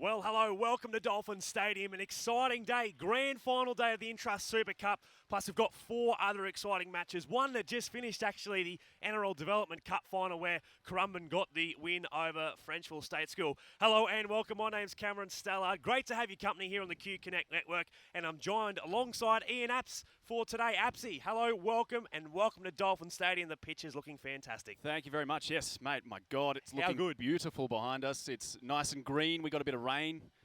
Well, hello, welcome to Dolphin Stadium. An exciting day, grand final day of the Intrust Super Cup. Plus, we've got four other exciting matches. One that just finished, actually, the NRL Development Cup final where Currumbin got the win over Frenchville State School. Hello and welcome. My name's Cameron Stallard. Great to have your company here on the Q Connect Network. And I'm joined alongside Ian Apps for today. Appsy, hello, welcome, and welcome to Dolphin Stadium. The pitch is looking fantastic. Thank you very much. Yes, mate, my God, it's looking good. Beautiful behind us. It's nice and green. We got a bit of rain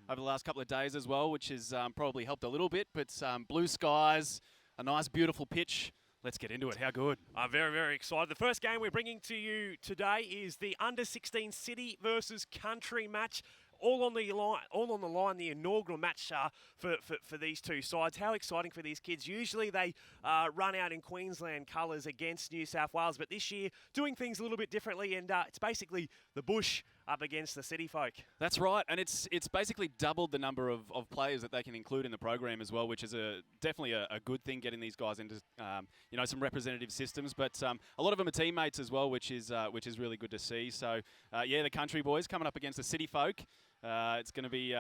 over the last couple of days as well, which has probably helped a little bit. But blue skies, a nice, beautiful pitch. Let's get into it. How good? I'm very, very excited. The first game we're bringing to you today is the Under-16 City versus Country match. All on the line, the inaugural match for these two sides. How exciting for these kids. Usually they run out in Queensland colours against New South Wales, but this year doing things a little bit differently, and it's basically the bush up against the city folk. That's right, and it's basically doubled the number of players that they can include in the program as well, which is definitely a good thing, getting these guys into some representative systems. But a lot of them are teammates as well, which is really good to see. So the Country boys coming up against the city folk. It's going to be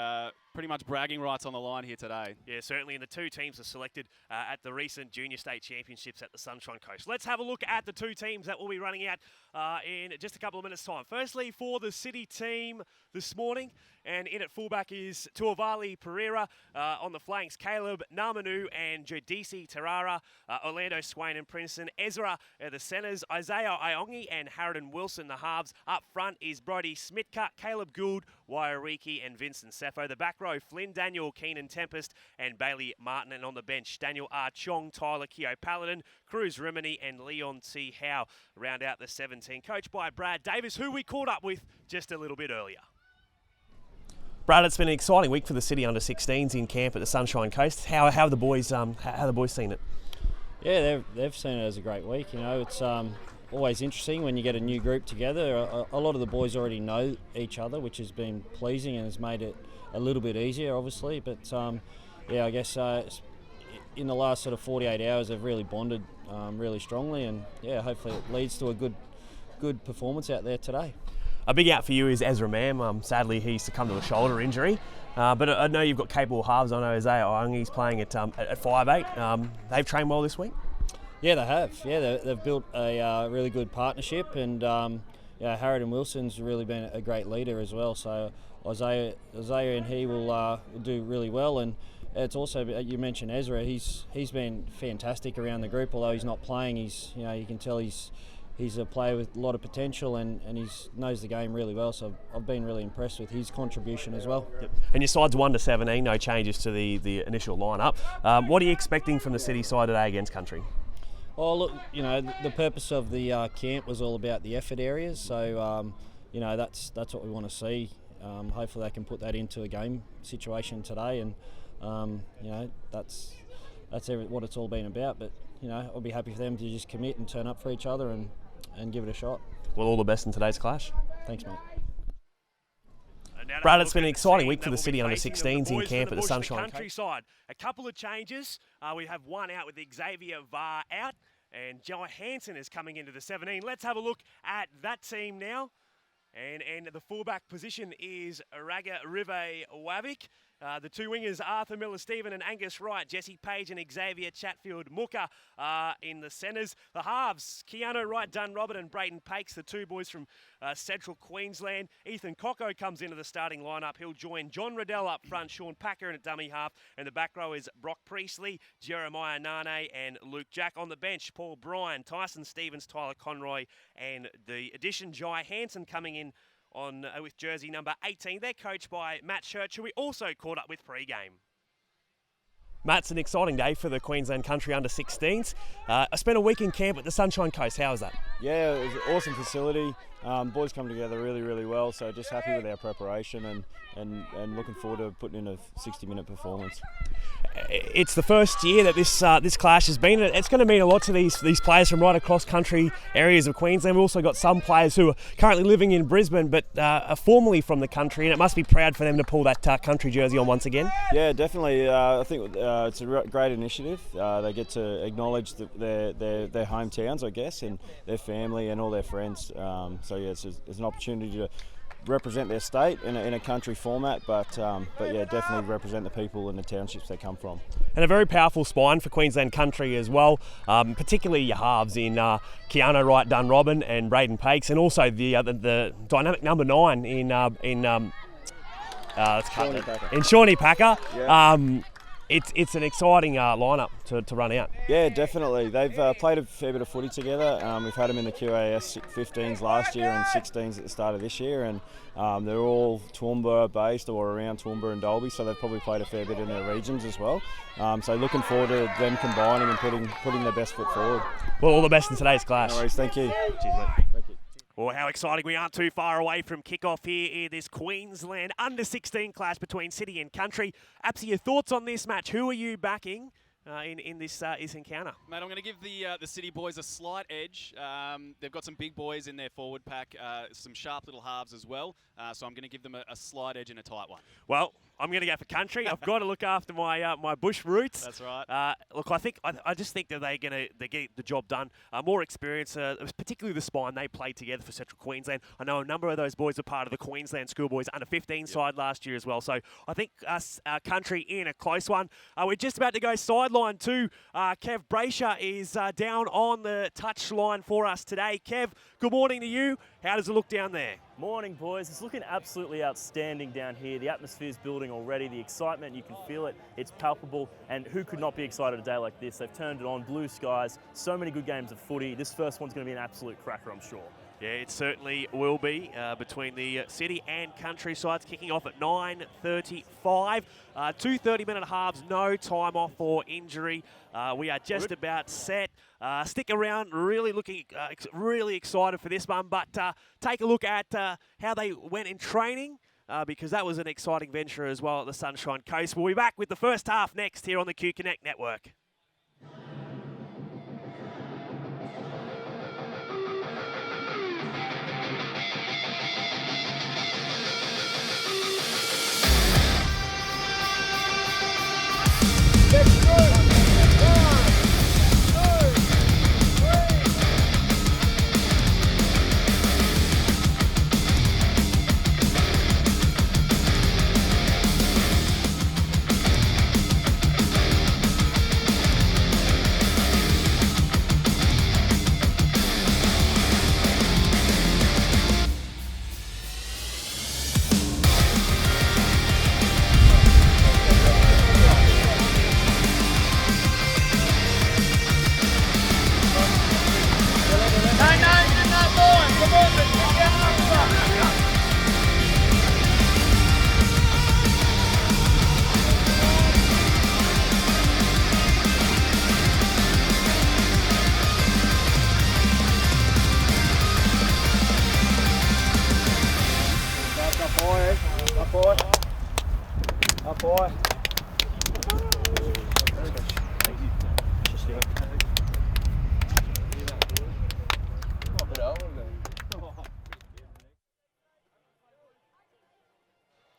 pretty much bragging rights on the line here today. Yeah, certainly. And the two teams are selected at the recent Junior State Championships at the Sunshine Coast. Let's have a look at the two teams that will be running out in just a couple of minutes' time. Firstly, for the City team this morning, and in at fullback is Tuavali Pereira. On the flanks, Caleb Namanu and Jodisi Terrara. Orlando Swain and Princeton. Ezra the centres. Isaiah Iongi and Harridan Wilson the halves. Up front is Brody Smitka, Caleb Gould, Wairiki and Vincent Seffo. The back row, Flynn Daniel, Keenan Tempest and Bailey Martin. And on the bench, Daniel R. Chong, Tyler Keo Paladin, Cruz Rimini and Leon T. Howe round out the 17. Coached by Brad Davis, who we caught up with just a little bit earlier. Brad, it's been an exciting week for the City Under-16s in camp at the Sunshine Coast. How have the boys seen it? Yeah, they've seen it as a great week. You know, it's always interesting when you get a new group together. A lot of the boys already know each other, which has been pleasing and has made it a little bit easier, obviously. But I guess in the last sort of 48 hours, they've really bonded really strongly, and hopefully it leads to a good performance out there today. A big out for you is Ezra Mam. Sadly, he succumbed to a shoulder injury. But I know you've got capable halves. I know Isaiah Iongi's playing at 5'8". They've trained well this week? Yeah, they have. Yeah, they've built a really good partnership, and Harridan Wilson's really been a great leader as well. So Isaiah and he will do really well. And it's also, you mentioned Ezra. He's been fantastic around the group. Although he's not playing, you can tell he's a player with a lot of potential, and he knows the game really well. So I've been really impressed with his contribution as well. Yep. And your side's 1-17, no changes to the initial lineup. What are you expecting from the City side today against Country? Oh, look, the purpose of the camp was all about the effort areas. So that's what we want to see. Hopefully they can put that into a game situation today, and that's what it's all been about. But I'll be happy for them to just commit and turn up for each other and give it a shot. Well, all the best in today's clash. Thanks, mate. Brad, it's been an exciting week for the City Under-16s in camp at the Sunshine Countryside. A couple of changes. We have one out with Xavier Var out, and Jai Hansen is coming into the 17. Let's have a look at that team now. And the fullback position is Raga Rive Wavik. The two wingers, Arthur Miller-Stephen and Angus Wright, Jesse Page and Xavier Chatfield-Mooka in the centres. The halves, Keanu Wright-Dunn-Robert and Brayden Pakes, the two boys from Central Queensland. Ethan Cocco comes into the starting lineup. He'll join John Riddell up front, Sean Packer in at dummy half, and the back row is Brock Priestley, Jeremiah Nane and Luke Jack. On the bench, Paul Bryan, Tyson Stevens, Tyler Conroy, and the addition, Jai Hansen, coming in with jersey number 18. They're coached by Matt Church, who we also caught up with pre-game. Matt, it's an exciting day for the Queensland Country Under-16s. I spent a week in camp at the Sunshine Coast. How was that? Yeah, it was an awesome facility. Boys come together really, really well, so just happy with our preparation and looking forward to putting in a 60-minute performance. It's the first year that this clash has been. It's going to mean a lot to these players from right across country areas of Queensland. We've also got some players who are currently living in Brisbane but are formerly from the country, and it must be proud for them to pull that country jersey on once again. Yeah, definitely. I think it's a great initiative. They get to acknowledge their hometowns, I guess, and their family and all their friends. So yeah, it's an opportunity represent their state in a country format, but yeah, definitely represent the people and the townships they come from. And a very powerful spine for Queensland Country as well, particularly your halves in Keanu Wright Dunrobin and Braden Pakes, and also the dynamic number 9 in Shawnee Packer. Yeah. It's an exciting lineup to run out. Yeah, definitely. They've played a fair bit of footy together. We've had them in the QAS 15s last year and 16s at the start of this year, and they're all Toowoomba based or around Toowoomba and Dalby, so they've probably played a fair bit in their regions as well. So looking forward to them combining and putting their best foot forward. Well, all the best in today's clash. No worries, thank you. Cheers, mate. Thank you. Well, how exciting. We aren't too far away from kickoff here in this Queensland under-16 clash between City and Country. Apsy, your thoughts on this match? Who are you backing in this encounter? Mate, I'm going to give the City boys a slight edge. They've got some big boys in their forward pack, some sharp little halves as well. So I'm going to give them a slight edge in a tight one. Well, I'm going to go for Country. I've got to look after my my bush roots. That's right. Look, I just think that they get the job done. More experience, particularly the spine. They played together for Central Queensland. I know a number of those boys are part of the Queensland Schoolboys under-15 side last year as well. So I think us Country in a close one. We're just about to go sideline too. Kev Brayshaw is down on the touch line for us today. Kev, good morning to you. How does it look down there? Morning, boys. It's looking absolutely outstanding down here. The atmosphere's building already. The excitement, you can feel it. It's palpable. And who could not be excited a day like this? They've turned it on. Blue skies. So many good games of footy. This first one's going to be an absolute cracker, I'm sure. Yeah, it certainly will be between the City and Country sides, kicking off at 9:35. 2 30-minute halves, no time off for injury. We are just about set. Stick around, really really excited for this one. But take a look at how they went in training, because that was an exciting venture as well at the Sunshine Coast. We'll be back with the first half next here on the Q Connect Network.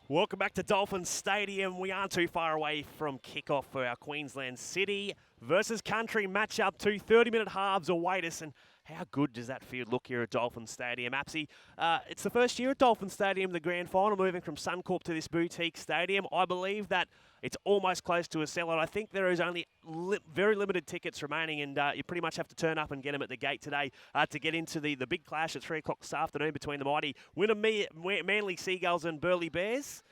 Welcome back to Dolphins Stadium. We aren't too far away from kickoff for our Queensland City versus Country matchup. 2 30-minute halves await us, and how good does that field look here at Dolphins Stadium? Apsy, it's the first year at Dolphins Stadium, the grand final, moving from Suncorp to this boutique stadium. I believe that it's almost close to a sellout. I think there is only very limited tickets remaining, and you pretty much have to turn up and get them at the gate today to get into the big clash at 3 o'clock this afternoon between the mighty Wynnum Manly Seagulls and Burleigh Bears.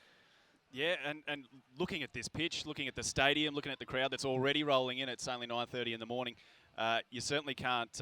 Yeah, and looking at this pitch, looking at the stadium, looking at the crowd that's already rolling in, it's only 9:30 in the morning. You certainly can't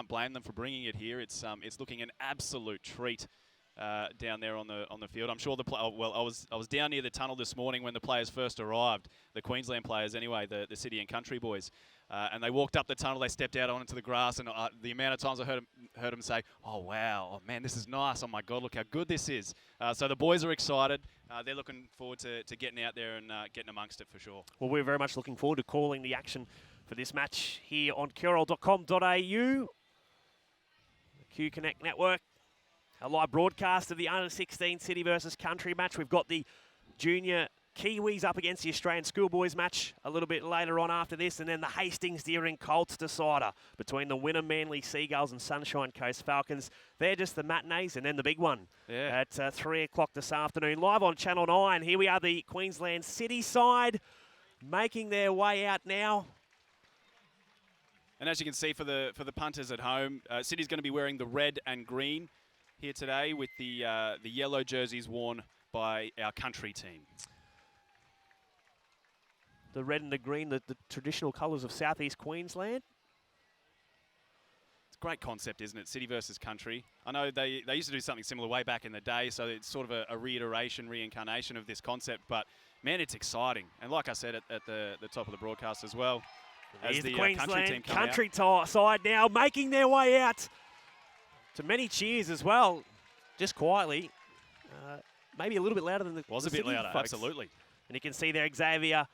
blame them for bringing it here. It's looking an absolute treat down there on the field. I'm sure I was down near the tunnel this morning when the players first arrived, the Queensland players anyway, the City and Country boys, and they walked up the tunnel. They stepped out onto the grass, and the amount of times I heard them say, "Oh wow, oh man, this is nice. Oh my God, look how good this is." So the boys are excited. They're looking forward to getting out there and getting amongst it for sure. Well, we're very much looking forward to calling the action for this match here on QRL.com.au, the Q Connect Network. A live broadcast of the under-16 City versus Country match. We've got the junior Kiwis up against the Australian Schoolboys match a little bit later on after this, and then the Hastings Deering Colts decider between the Wynnum Manly Seagulls and Sunshine Coast Falcons. They're just the matinees, and then the big one at 3 o'clock this afternoon. Live on Channel 9, here we are, the Queensland City side making their way out now. And as you can see for the punters at home, City's going to be wearing the red and green here today with the yellow jerseys worn by our country team. The red and the green, the traditional colours of southeast Queensland. It's a great concept, isn't it? City versus country. I know they used to do something similar way back in the day, so it's sort of a reincarnation of this concept. But, man, it's exciting. And like I said at the top of the broadcast as well, as the Queensland country team side now making their way out to many cheers as well, just quietly. Maybe a little bit louder than the was a bit louder, folks. absolutely. And you can see there Xavier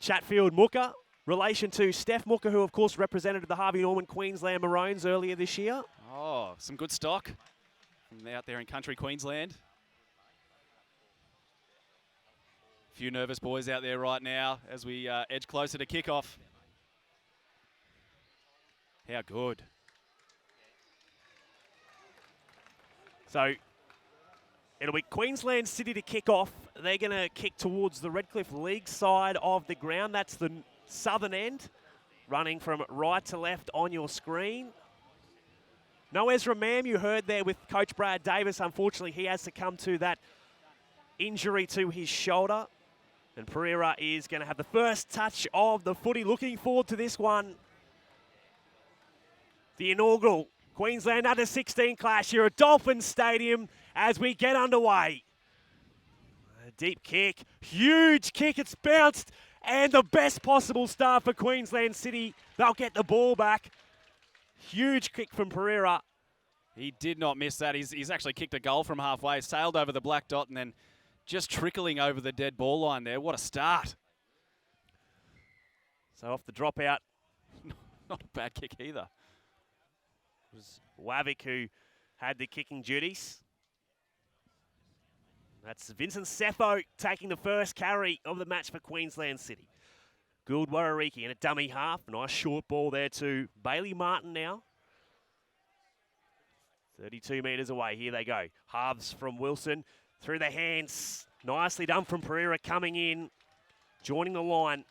Chatfield Mooker, relation to Steph Mooker, who of course represented the Harvey Norman Queensland Maroons earlier this year. Oh, some good stock from out there in country Queensland. A few nervous boys out there right now as we edge closer to kickoff. How good. So it'll be Queensland City to kick off. They're going to kick towards the Redcliffe League side of the ground. That's the southern end, running from right to left on your screen. No Ezra Mam, you heard there with Coach Brad Davis. Unfortunately, he has succumbed to that injury to his shoulder. And Pereira is going to have the first touch of the footy. Looking forward to this one. The inaugural Queensland Under-16 clash here at Dolphins Stadium as we get underway. A deep kick, huge kick, it's bounced, and the best possible start for Queensland City. They'll get the ball back. Huge kick from Pereira. He did not miss that. He's actually kicked a goal from halfway, sailed over the black dot, and then just trickling over the dead ball line there. What a start. So off the dropout. Not a bad kick either. It was Wavick who had the kicking duties. That's Vincent Sefo taking the first carry of the match for Queensland City. Gould Warariki in a dummy half. Nice short ball there to Bailey Martin now. 32 metres away. Here they go. Halves from Wilson. Through the hands. Nicely done from Pereira coming in. Joining the line.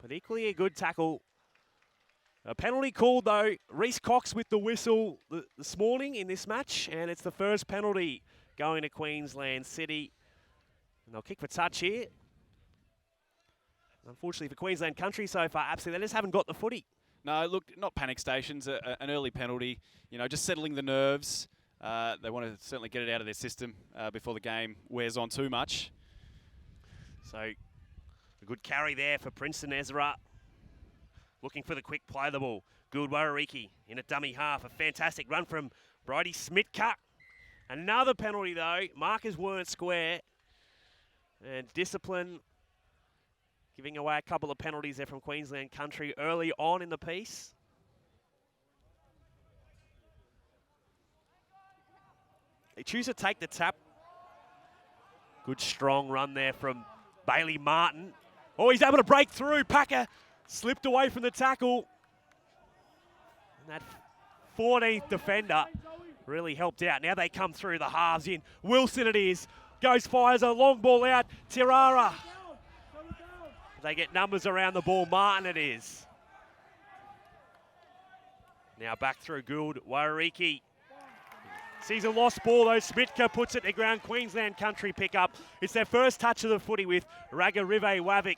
But equally a good tackle. A penalty called, though. Reece Cox with the whistle this morning in this match. And it's the first penalty going to Queensland City. And they'll kick for touch here. Unfortunately for Queensland Country so far, absolutely, they just haven't got the footy. No, look, not panic stations. An early penalty. You know, just settling the nerves. They want to certainly get it out of their system before the game wears on too much. So, a good carry there for Princeton Ezra. Looking for the quick play of the ball. Gould Warariki in a dummy half. A fantastic run from Brodie Smitka. Another penalty, though. Markers weren't square. And discipline giving away a couple of penalties there from Queensland Country early on in the piece. They choose to take the tap. Good strong run there from Bailey Martin. Oh, he's able to break through. Packer slipped away from the tackle. And that 14th defender really helped out. Now they come through the halves in. Wilson it is. Goes, fires a long ball out. Tirara. They get numbers around the ball. Martin it is. Now back through Gould. Warariki. Sees a lost ball though. Smitka puts it to ground. Queensland Country pick up. It's their first touch of the footy with Ragarive Wavick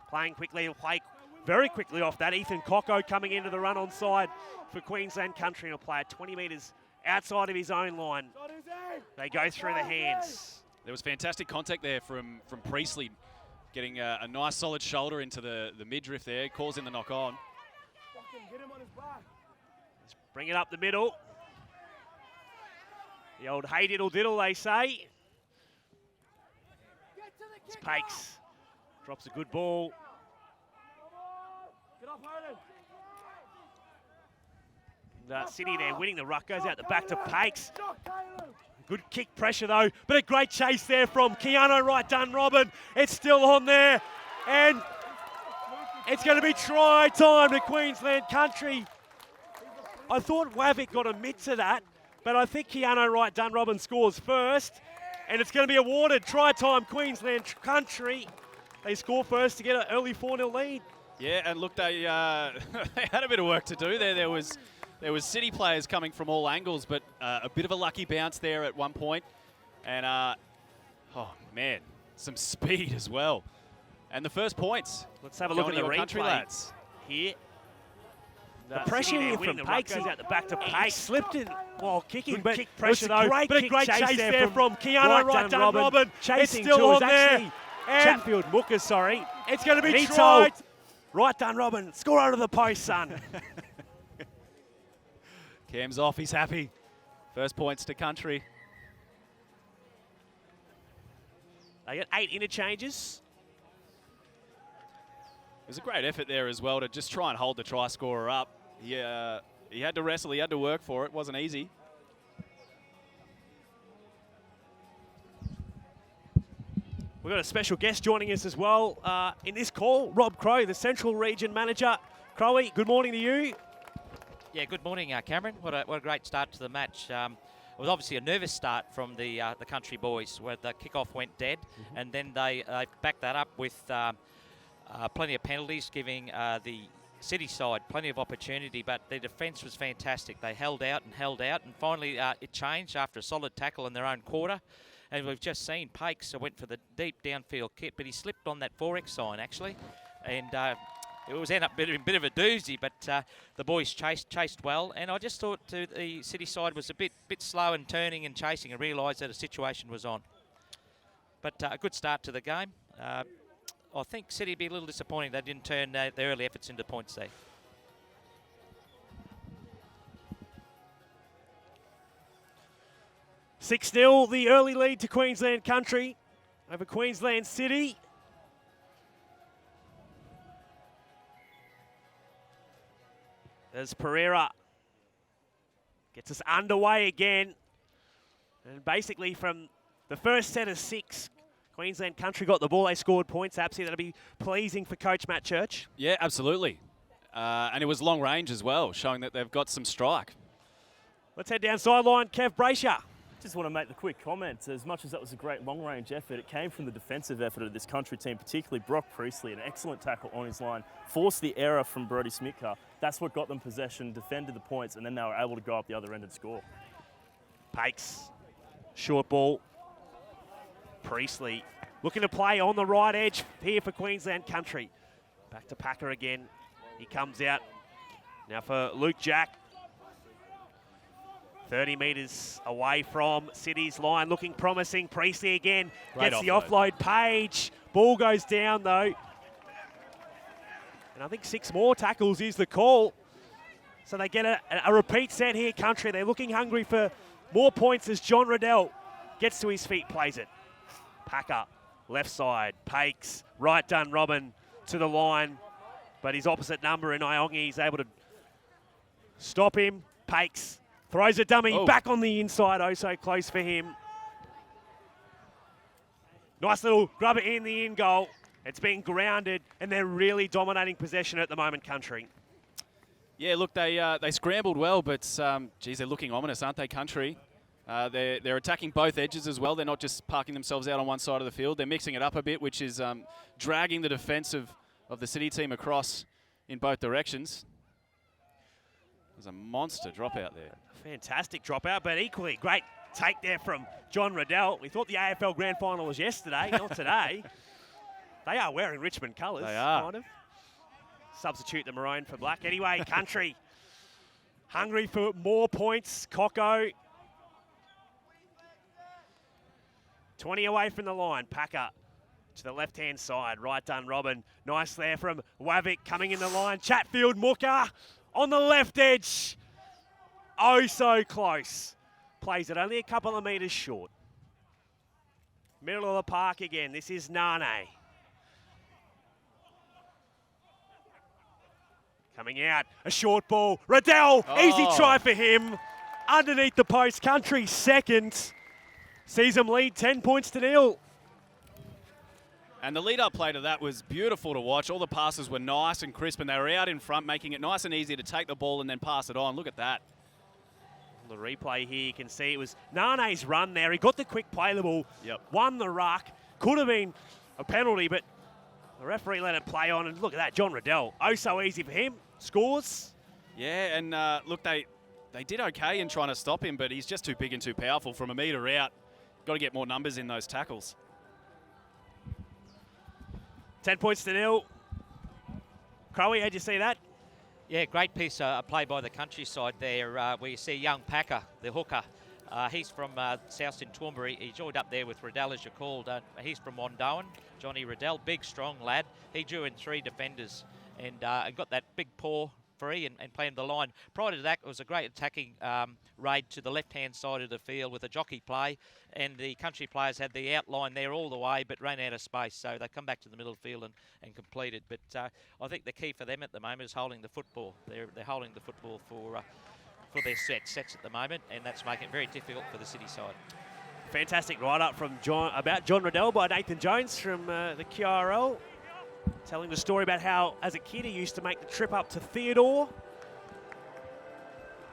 playing quickly. He'll play very quickly off that. Ethan Cocko coming into the run on side for Queensland Country. He'll play at 20 metres outside of his own line. They go through the hands. There was fantastic contact there from Priestley, getting a nice solid shoulder into the midriff there. Calls in the knock on. Let's bring it up the middle. The old hey diddle diddle, they say. It's Pakes. Drops a good ball. City there winning the ruck. Goes out the back to Pakes. Good kick pressure though, but a great chase there from Keanu Right Done Robin. It's still on there, and it's going to be try time to Queensland Country. I thought Wavick got a mitt to that, but I think Keanu Right Done Robin scores first, and it's going to be awarded try time Queensland Country. They score first to get an early 4-0 lead. Yeah, and look, they they had a bit of work to do there. There was City players coming from all angles, but a bit of a lucky bounce there at one point. And, oh, man, some speed as well. And the first points. Let's have a look at the replay Country lads here. The pressure here from Pakes goes out the back to Pakes. Slipped in while kicking, but kick pressure though. great but a kick great chase there from Keanu Right Done Robin. Robin. Chasing It's still on there. And Chatfield Mooker, sorry. It's going to be He tried. told Right Done Robin, score out of the post, son. Cam's off, he's happy. First points to Country. They get 8 interchanges. It was a great effort there as well to just try and hold the try scorer up. He had to wrestle, he had to work for it. It wasn't easy. We've got a special guest joining us as well in this call, Rob Crowe, the Central Region Manager. Crowe, good morning to you. Yeah, good morning, Cameron. What a great start to the match. It was obviously a nervous start from the Country boys, where the kickoff went dead, and then they backed that up with plenty of penalties, giving the City side plenty of opportunity, but their defence was fantastic. They held out, and finally it changed after a solid tackle in their own quarter. And we've just seen Pakes went for the deep downfield kick, but he slipped on that 4X sign, actually. And it was end up a bit of a doozy, but the boys chased well. And I just thought the City side was a bit slow in turning and chasing, and realised that a situation was on. But a good start to the game. I think City would be a little disappointing they didn't turn their early efforts into points there. $6-0, the early lead to Queensland Country over Queensland City. As Pereira gets us underway again. And basically from the first set of 6, Queensland Country got the ball. They scored points. Absolutely, that'll be pleasing for Coach Matt Church. Yeah, absolutely. And it was long range as well, showing that they've got some strike. Let's head down sideline. Kev Brayshaw. Just want to make the quick comment. As much as that was a great long-range effort, it came from the defensive effort of this Country team, particularly Brock Priestley, an excellent tackle on his line, forced the error from Brody Smitka. That's what got them possession, defended the points, and then they were able to go up the other end and score. Pakes, short ball. Priestley looking to play on the right edge here for Queensland Country. Back to Packer again. He comes out. Now for Luke Jack. 30 metres away from City's line, looking promising. Priestley again gets the offload. Page. Ball goes down though. And I think 6 more tackles is the call. So they get a repeat set here, Country. They're looking hungry for more points as John Riddell gets to his feet, plays it. Packer, left side. Pakes, Right Done Robin to the line. But his opposite number in Iongi is able to stop him. Pakes throws a dummy back on the inside. Oh, so close for him. Nice little grubber in the in goal. It's been grounded, and they're really dominating possession at the moment, Country. Yeah, look, they scrambled well, but geez, they're looking ominous, aren't they, Country? They're attacking both edges as well. They're not just parking themselves out on one side of the field. They're mixing it up a bit, which is dragging the defence of the City team across in both directions. There's a monster dropout there. Fantastic dropout, but equally great take there from John Riddell. We thought the AFL Grand Final was yesterday, not today. They are wearing Richmond colours. They are. Kind of. Substitute the maroon for black. Anyway, Country hungry for more points. Cocko 20 away from the line. Packer to the left-hand side. Right Done Robin. Nice there from Wavick coming in the line. Chatfield Mooker on the left edge. Oh, so close. Plays it only a couple of metres short. Middle of the park again. This is Nane. Coming out, a short ball. Riddell, easy try for him. Underneath the post, Country second. sees them lead 10 points to nil. And the lead-up play to that was beautiful to watch. All the passes were nice and crisp, and they were out in front, making it nice and easy to take the ball and then pass it on. Look at that. The replay here, you can see it was Nane's run there. He got the quick play the ball, won the ruck. Could have been a penalty, but the referee let it play on. And look at that, John Riddell. Oh, so easy for him. Scores. Yeah, and look, they did okay in trying to stop him, but he's just too big and too powerful from a metre out. Got to get more numbers in those tackles. 10 points to nil. Crowe, how'd you see that? Yeah, great piece of play by the countryside there, where you see young Packer, the hooker. He's from Southston Toowoomba. He joined up there with Riddell, as you called. He's from Wandoan, Johnny Riddell, big, strong lad. He drew in 3 defenders and got that big paw free and playing the line. Prior to that, it was a great attacking raid to the left-hand side of the field with a jockey play, and the country players had the outline there all the way but ran out of space, so they come back to the middle field and completed. But I think the key for them at the moment is holding the football. They're holding the football for their sets at the moment, and that's making it very difficult for the city side. Fantastic write-up from John Riddell by Nathan Jones from the QRL, telling the story about how, as a kid, he used to make the trip up to Theodore.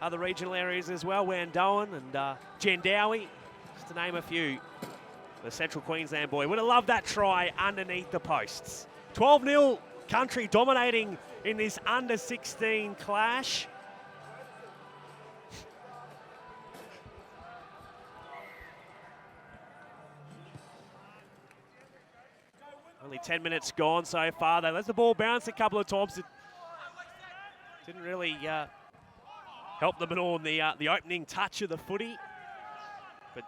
Other regional areas as well, Wandoan and Jandowie, just to name a few. The Central Queensland boy would have loved that try underneath the posts. 12-0 Country dominating in this under-16 clash. Only 10 minutes gone so far. They let the ball bounce a couple of times. It didn't really help them at all in the opening touch of the footy. But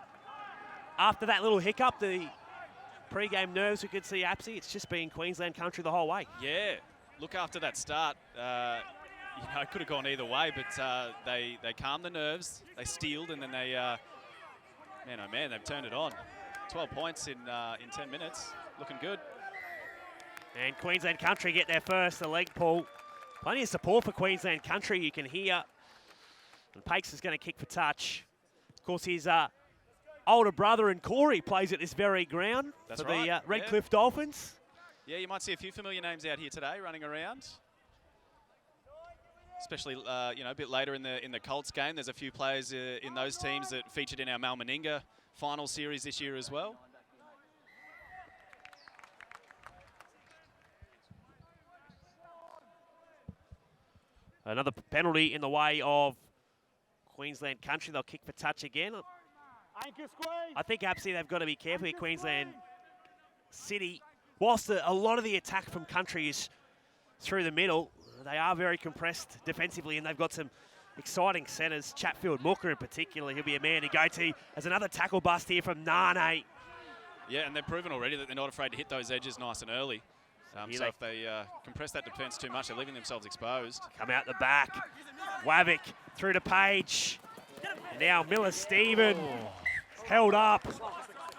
after that little hiccup, the pre-game nerves, we could see Apsey. It's just been Queensland Country the whole way. Yeah, look, after that start, it could have gone either way, but they calmed the nerves, they steeled, and then they, man, oh man, they've turned it on. 12 points in 10 minutes, looking good. And Queensland Country get their first, the leg pull. Plenty of support for Queensland Country, you can hear. And Pakes is going to kick for touch. Of course, his older brother and Corey plays at this very ground for the Redcliffe Dolphins. Yeah, you might see a few familiar names out here today running around. Especially, a bit later in the Colts game. There's a few players in those teams that featured in our Mal Meninga final series this year as well. Another penalty in the way of Queensland Country. They'll kick for touch again. I think absolutely they've got to be careful here, Queensland City. Whilst a lot of the attack from Country is through the middle, they are very compressed defensively, and they've got some exciting centres. Chatfield Mooker in particular, he'll be a man to go to. There's another tackle bust here from Nane. Yeah, and they've proven already that they're not afraid to hit those edges nice and early. So if they compress that defence too much, they're leaving themselves exposed. Come out the back. Wavick through to Page. And now Miller-Steven held up.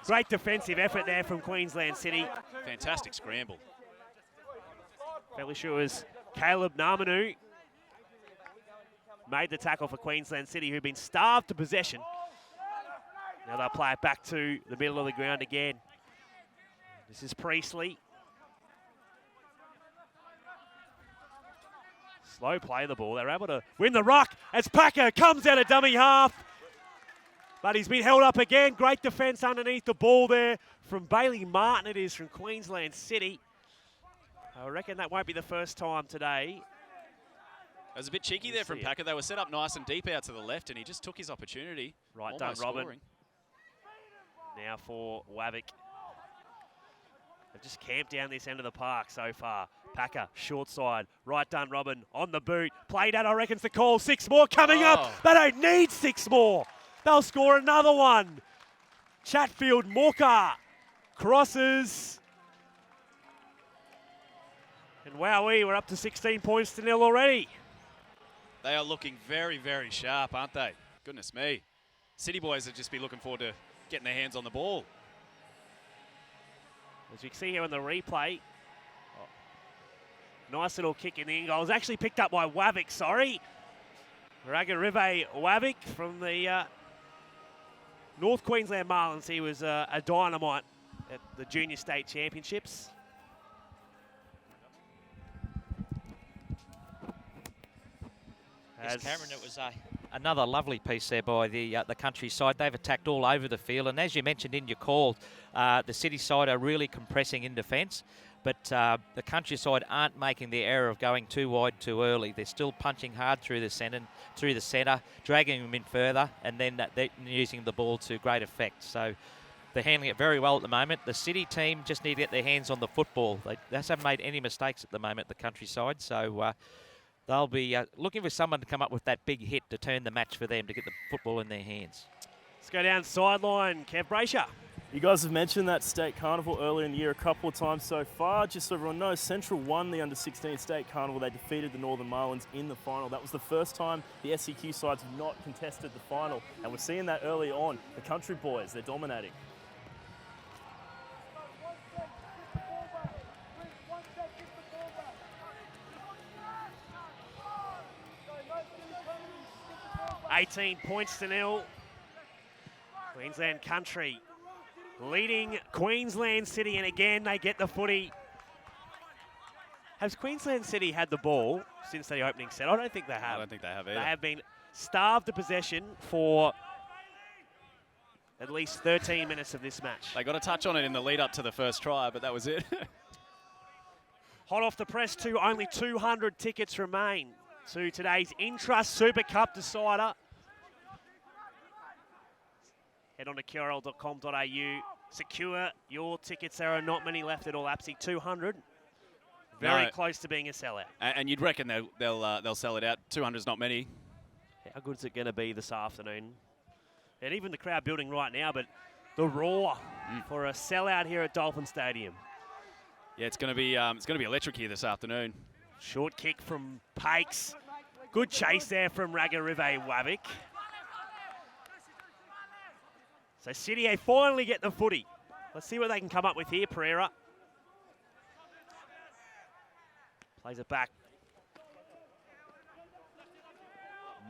Great defensive effort there from Queensland City. Fantastic scramble. Fairly sure it was Caleb Namanu made the tackle for Queensland City, who've been starved to possession. Now they'll play it back to the middle of the ground again. This is Priestley. Slow play the ball. They're able to win the ruck as Packer comes out of dummy half. But he's been held up again. Great defence underneath the ball there from Bailey Martin. It is from Queensland City. I reckon that won't be the first time today. It was a bit cheeky there from Packer. They were set up nice and deep out to the left, and he just took his opportunity. Right done, Robin. Now for Wavick. They've just camped down this end of the park so far. Packer, short side. Right done, Robin, on the boot. Played out, I reckon's the call. 6 more coming up. They don't need 6 more. They'll score another one. Chatfield Mooker crosses. And wowee, we're up to 16 points to nil already. They are looking very, very sharp, aren't they? Goodness me. City boys would just be looking forward to getting their hands on the ball. As we can see here in the replay, nice little kick in the in goal. It was actually picked up by Wavick, sorry. Ragarive Wavick from the North Queensland Marlins. He was a dynamite at the Junior State Championships. Yes, Cameron, it was another lovely piece there by the countryside. They've attacked all over the field, and as you mentioned in your call, the city side are really compressing in defence, but the countryside aren't making the error of going too wide too early. They're still punching hard through the centre, dragging them in further, and then they're using the ball to great effect. So they're handling it very well at the moment. The city team just need to get their hands on the football. They just haven't made any mistakes at the moment, the countryside, so they'll be looking for someone to come up with that big hit to turn the match for them to get the football in their hands. Let's go down sideline. Kev Brayshaw. You guys have mentioned that state carnival earlier in the year a couple of times so far. Just so everyone knows, Central won the under-16 state carnival. They defeated the Northern Marlins in the final. That was the first time the SEQ sides have not contested the final. And we're seeing that early on. The country boys, they're dominating. $18 points to 0. Queensland Country leading Queensland City, and again they get the footy. Has Queensland City had the ball since the opening set? I don't think they have. I don't think they have either. They have been starved of possession for at least 13 minutes of this match. They got a touch on it in the lead up to the first try, but that was it. Hot off the press too, only 200 tickets remain to today's Intrust Super Cup decider. Head on to qrl.com.au. Secure your tickets. There are not many left at all, Apsy. 200. Very close to being a sellout. And you'd reckon they'll sell it out. 200's not many. How good is it going to be this afternoon? And even the crowd building right now, but the roar for a sellout here at Dolphin Stadium. Yeah, it's going to be electric here this afternoon. Short kick from Pakes. Good chase there from Ragarive Wavik. So City finally get the footy. Let's see what they can come up with here, Pereira. Plays it back.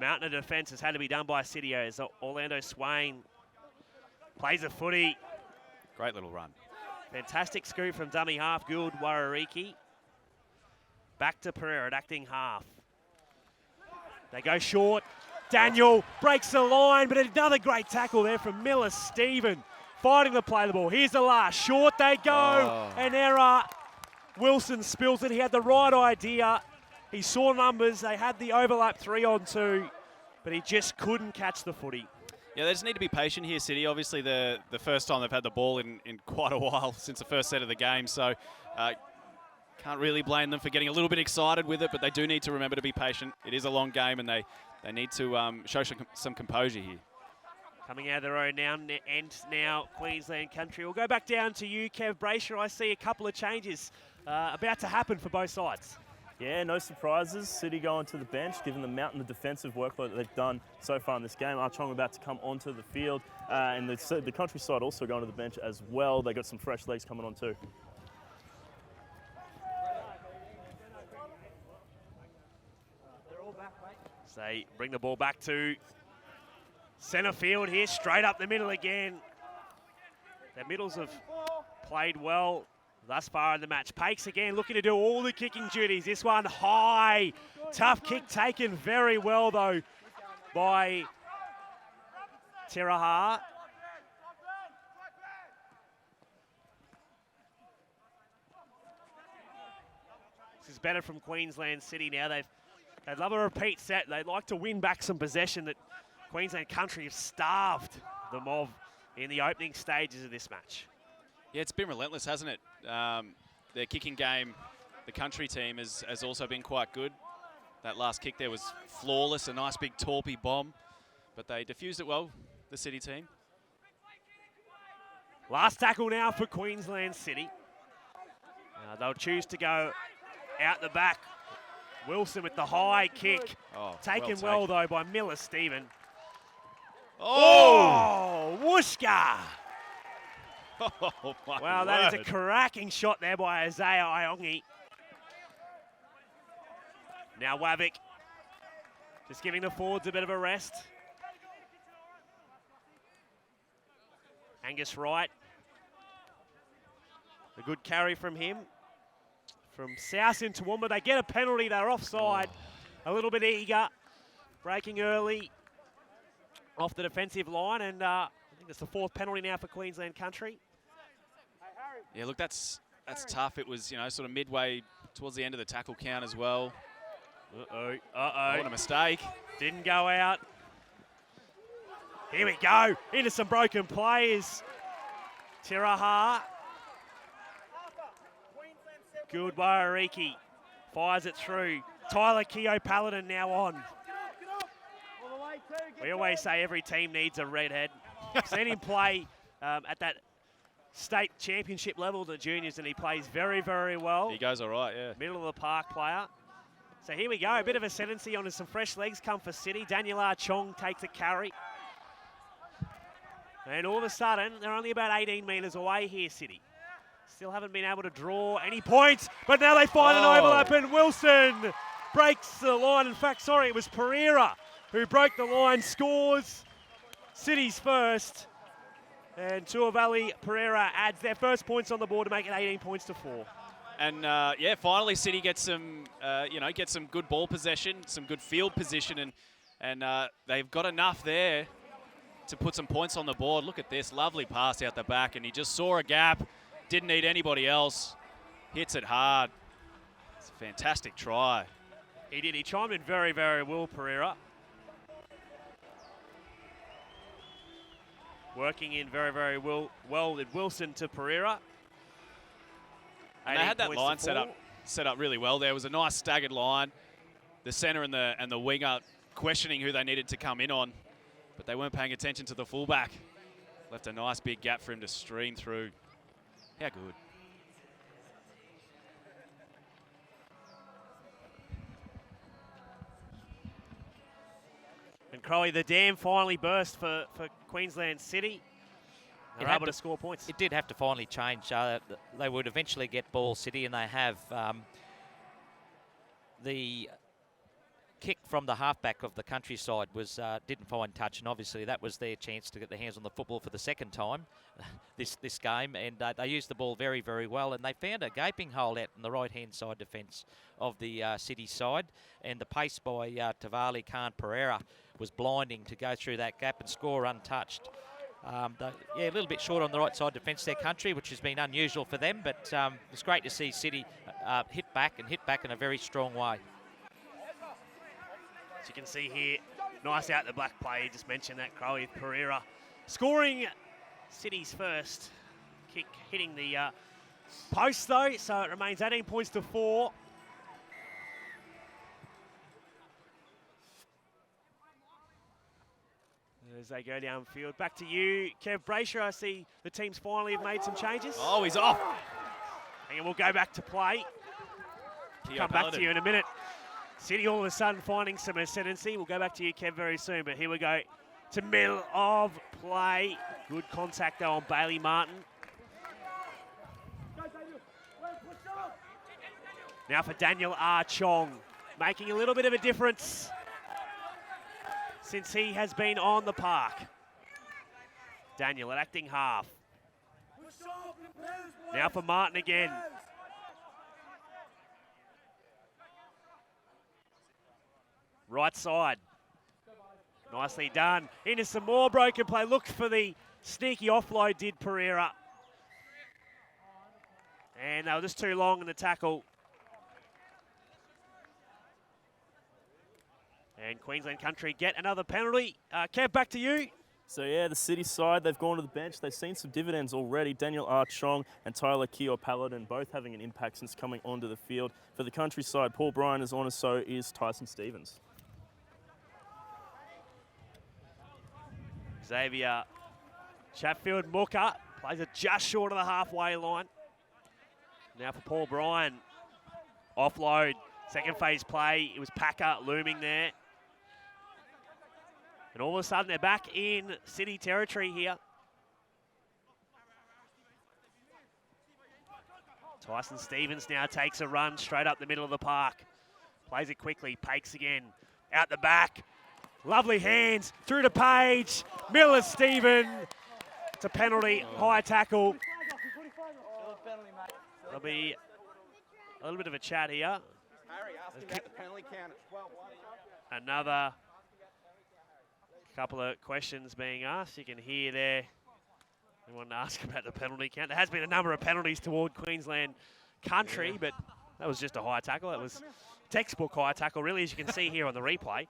Mountain of defence has had to be done by City as Orlando Swain plays a footy. Great little run. Fantastic scoop from dummy half, Gould Warariki. Back to Pereira at acting half. They go short. Daniel breaks the line, but another great tackle there from Miller Stephen. Fighting to play the ball. Here's the last. Short they go. An error. Wilson spills it. He had the right idea. He saw numbers. They had the overlap 3-on-2, but he just couldn't catch the footy. Yeah, they just need to be patient here, City. Obviously, the first time they've had the ball in quite a while since the first set of the game, so can't really blame them for getting a little bit excited with it, but they do need to remember to be patient. It is a long game, and they need to show some composure here. Coming out of their own end now, Queensland Country. We'll go back down to you, Kev Brayshaw. I see a couple of changes about to happen for both sides. Yeah, no surprises. City going to the bench, given the mountain of defensive workload that they've done so far in this game. Archong about to come onto the field, and the countryside also going to the bench as well. They got some fresh legs coming on too. So they bring the ball back to centre field here, straight up the middle again. The middles have played well thus far in the match. Pakes again looking to do all the kicking duties. This one high. Tough kick taken very well though by Tiraha. This is better from Queensland City now. They'd love a repeat set. They'd like to win back some possession that Queensland Country have starved them of in the opening stages of this match. Yeah, it's been relentless, hasn't it? Their kicking game, the Country team, has also been quite good. That last kick there was flawless, a nice big torpy bomb, but they diffused it well, the City team. Last tackle now for Queensland City. They'll choose to go out the back. Wilson with the high kick. Taken well though by Miller Stephen. Oh, Wooshka! Oh, my wow, that is a cracking shot there by Isaiah Iongi. Now Wavik just giving the forwards a bit of a rest. Angus Wright. A good carry from him. From South into Toowoomba. They get a penalty. They're offside. A little bit eager. Breaking early off the defensive line. And I think it's the 4th penalty now for Queensland Country. Yeah, look, that's tough. It was, sort of midway towards the end of the tackle count as well. Uh-oh. What a mistake. Didn't go out. Here we go. Into some broken plays. Tiraha. Good Wairiki. Fires it through. Tyler Keogh-Paladin now on. We always say every team needs a redhead. Seen him play at that state championship level, the juniors, and he plays very, very well. He goes all right, yeah. Middle of the park player. So here we go. A bit of ascendancy on some fresh legs come for City. Daniel R. Chong takes a carry. And all of a sudden, they're only about 18 metres away here, City. Still haven't been able to draw any points, but now they find an overlap, and Wilson breaks the line. In fact, sorry, it was Pereira who broke the line, scores City's first. And Tuavali Pereira adds their first points on the board to make it 18 points to 4. And yeah, finally City gets some, get some good ball possession, some good field position, and they've got enough there to put some points on the board. Look at this, lovely pass out the back, and he just saw a gap, didn't need anybody else, hits it hard. It's a fantastic try. He did, he chimed in very, very well, Pereira. Working in very, very well with Wilson to Pereira. And they had that line set up really well there. It was a nice staggered line. The centre and the winger questioning who they needed to come in on, but they weren't paying attention to the fullback. Left a nice big gap for him to stream through. How good. And Crowley, the dam finally burst for Queensland City. They're able to score points. It did have to finally change. They would eventually get ball City, and they have the kick from the halfback of the Countryside was didn't find touch, and obviously that was their chance to get their hands on the football for the second time this game, and they used the ball very, very well, and they found a gaping hole out in the right-hand side defence of the City side, and the pace by Tavali Khan Pereira was blinding to go through that gap and score untouched. Yeah, a little bit short on the right side defence their Country, which has been unusual for them, but it's great to see City hit back in a very strong way. As you can see here, nice out the black play. Just mentioned that Crowley Pereira scoring City's first kick, hitting the post though, so it remains 18 points to 4. As they go downfield. Back to you, Kev Brasher. I see the teams finally have made some changes. Oh, he's off. And we'll go back to play. Come back to you in a minute. City all of a sudden finding some ascendancy. We'll go back to you, Kev, very soon. But here we go to middle of play. Good contact though on Bailey Martin. Now for Daniel R. Chong, making a little bit of a difference since he has been on the park. Daniel at acting half. Now for Martin again. Right side. Nicely done. Into some more broken play. Looked for the sneaky offload, did Pereira. And they were just too long in the tackle. And Queensland Country get another penalty. Kev, back to you. So yeah, the City side, they've gone to the bench. They've seen some dividends already. Daniel R. Chong and Tyler Keogh-Paladin both having an impact since coming onto the field. For the Country side, Paul Bryan is on, and so is Tyson Stevens. Xavier Chatfield Mooker plays it just short of the halfway line. Now for Paul Bryan. Offload. Second phase play. It was Packer looming there. And all of a sudden they're back in City territory here. Tyson Stevens now takes a run straight up the middle of the park. Plays it quickly. Pakes again. Out the back. Lovely hands. Through to Page. Miller Stephen. It's a penalty, high tackle. There'll be a little bit of a chat here. Another couple of questions being asked. You can hear there. They want to ask about the penalty count. There has been a number of penalties toward Queensland Country, but that was just a high tackle. That was textbook high tackle, really, as you can see here on the replay.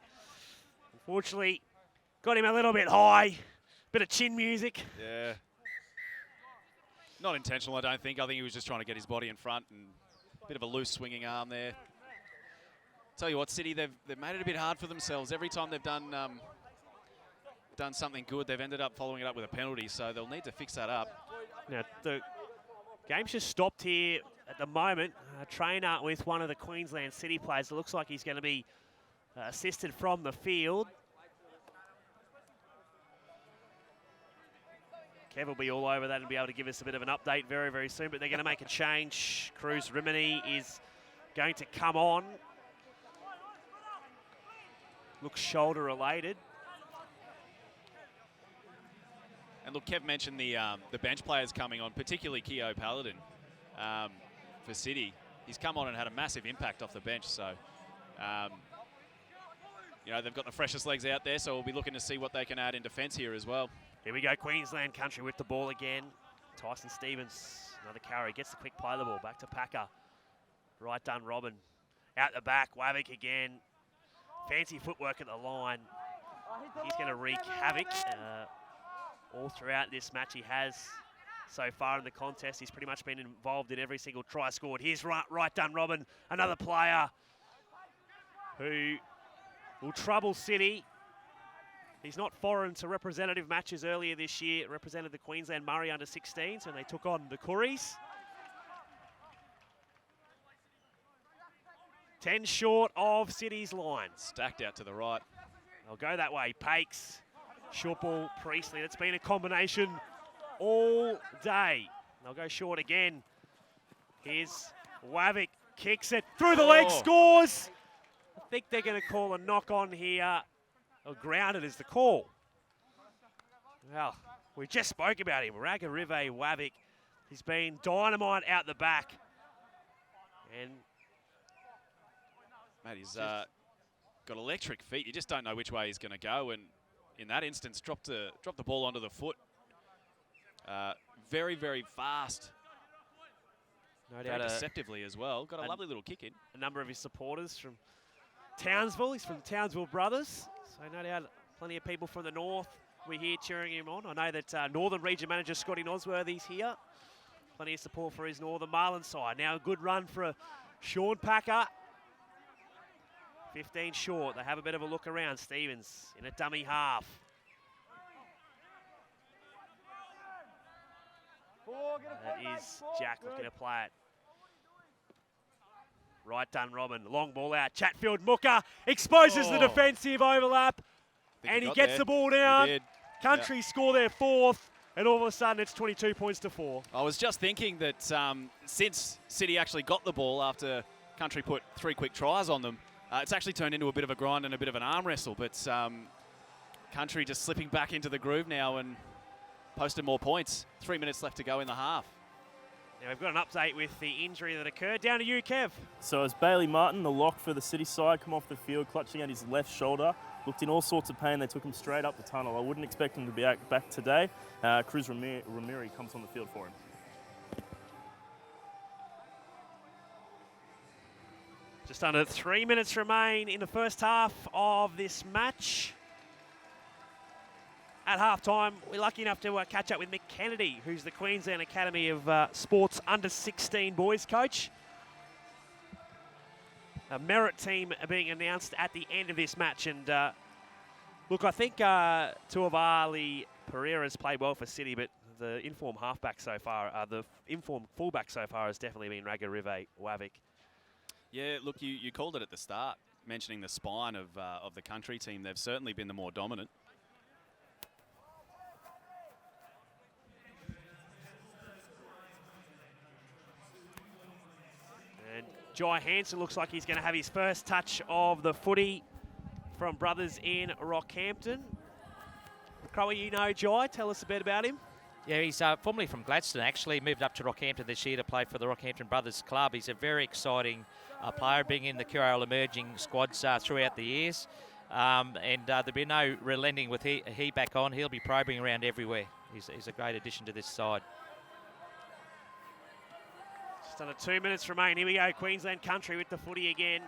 Unfortunately, got him a little bit high. Bit of chin music. Yeah. Not intentional, I don't think. I think he was just trying to get his body in front and a bit of a loose swinging arm there. Tell you what, City, they've made it a bit hard for themselves. Every time they've done something good, they've ended up following it up with a penalty, so they'll need to fix that up. Now, the game's just stopped here at the moment. A trainer with one of the Queensland City players. It looks like he's going to be assisted from the field. Kev will be all over that and be able to give us a bit of an update very, very soon, but they're going to make a change. Cruz Rimini is going to come on. Looks shoulder related. And look, Kev mentioned the bench players coming on, particularly Keo Paladin for City. He's come on and had a massive impact off the bench, so you know, they've got the freshest legs out there, so we'll be looking to see what they can add in defence here as well. Here we go, Queensland Country with the ball again. Tyson Stevens, another carry, gets the quick play of the ball, back to Packer. Right done, Robin. Out the back, Wavick again. Fancy footwork at the line. He's going to wreak havoc. All throughout this match he has so far in the contest. He's pretty much been involved in every single try scored. Here's right done, Robin, another player who will trouble City. He's not foreign to representative matches earlier this year. Represented the Queensland Murray under-16s when they took on the Curries. 10 short of City's line. Stacked out to the right. They'll go that way. Pakes, short ball, Priestley. That's been a combination all day. They'll go short again. Here's Wavick, kicks it through the leg, scores. I think they're going to call a knock on here. Or grounded is the call. Well, we just spoke about him. Ragarive Wavick. He's been dynamite out the back. And mate, he's got electric feet. You just don't know which way he's going to go. And in that instance, dropped the ball onto the foot. Very, very fast. No Very doubt deceptively as well. Got a lovely little kick in. A number of his supporters from Townsville. He's from Townsville Brothers. So no doubt plenty of people from the north we're here cheering him on. I know that Northern Region Manager Scotty Nosworthy's here. Plenty of support for his Northern Marlin side. Now a good run for Sean Packer. 15 short. They have a bit of a look around. Stevens in a dummy half. That is Jack looking to play it. Right done, Robin. Long ball out. Chatfield Mooker exposes the defensive overlap. And he gets the ball down. Country score their fourth. And all of a sudden, it's 22 points to 4. I was just thinking that since City actually got the ball after Country put 3 quick tries on them, it's actually turned into a bit of a grind and a bit of an arm wrestle. But Country just slipping back into the groove now and posted more points. 3 minutes left to go in the half. Now we've got an update with the injury that occurred. Down to you, Kev. So as Bailey Martin, the lock for the City side, come off the field, clutching at his left shoulder. Looked in all sorts of pain. They took him straight up the tunnel. I wouldn't expect him to be back today. Cruz Ramirez comes on the field for him. Just under 3 minutes remain in the first half of this match. At halftime, we're lucky enough to catch up with Mick Kennedy, who's the Queensland Academy of Sports under-16 boys coach. A merit team being announced at the end of this match. And look, I think Tuavali Pereira's played well for City, but the informed halfback so far, the informed fullback so far has definitely been Ragarive Wavick. Yeah, look, you called it at the start, mentioning the spine of the Country team. They've certainly been the more dominant. And Jai Hansen looks like he's going to have his first touch of the footy from brothers in Rockhampton. Crowie, you know Jai. Tell us a bit about him. Yeah, he's formerly from Gladstone, actually. Moved up to Rockhampton this year to play for the Rockhampton Brothers Club. He's a very exciting player, being in the QRL emerging squads throughout the years. There'll be no relenting with he back on. He'll be probing around everywhere. He's a great addition to this side. Just under 2 minutes remain. Here we go, Queensland Country with the footy again.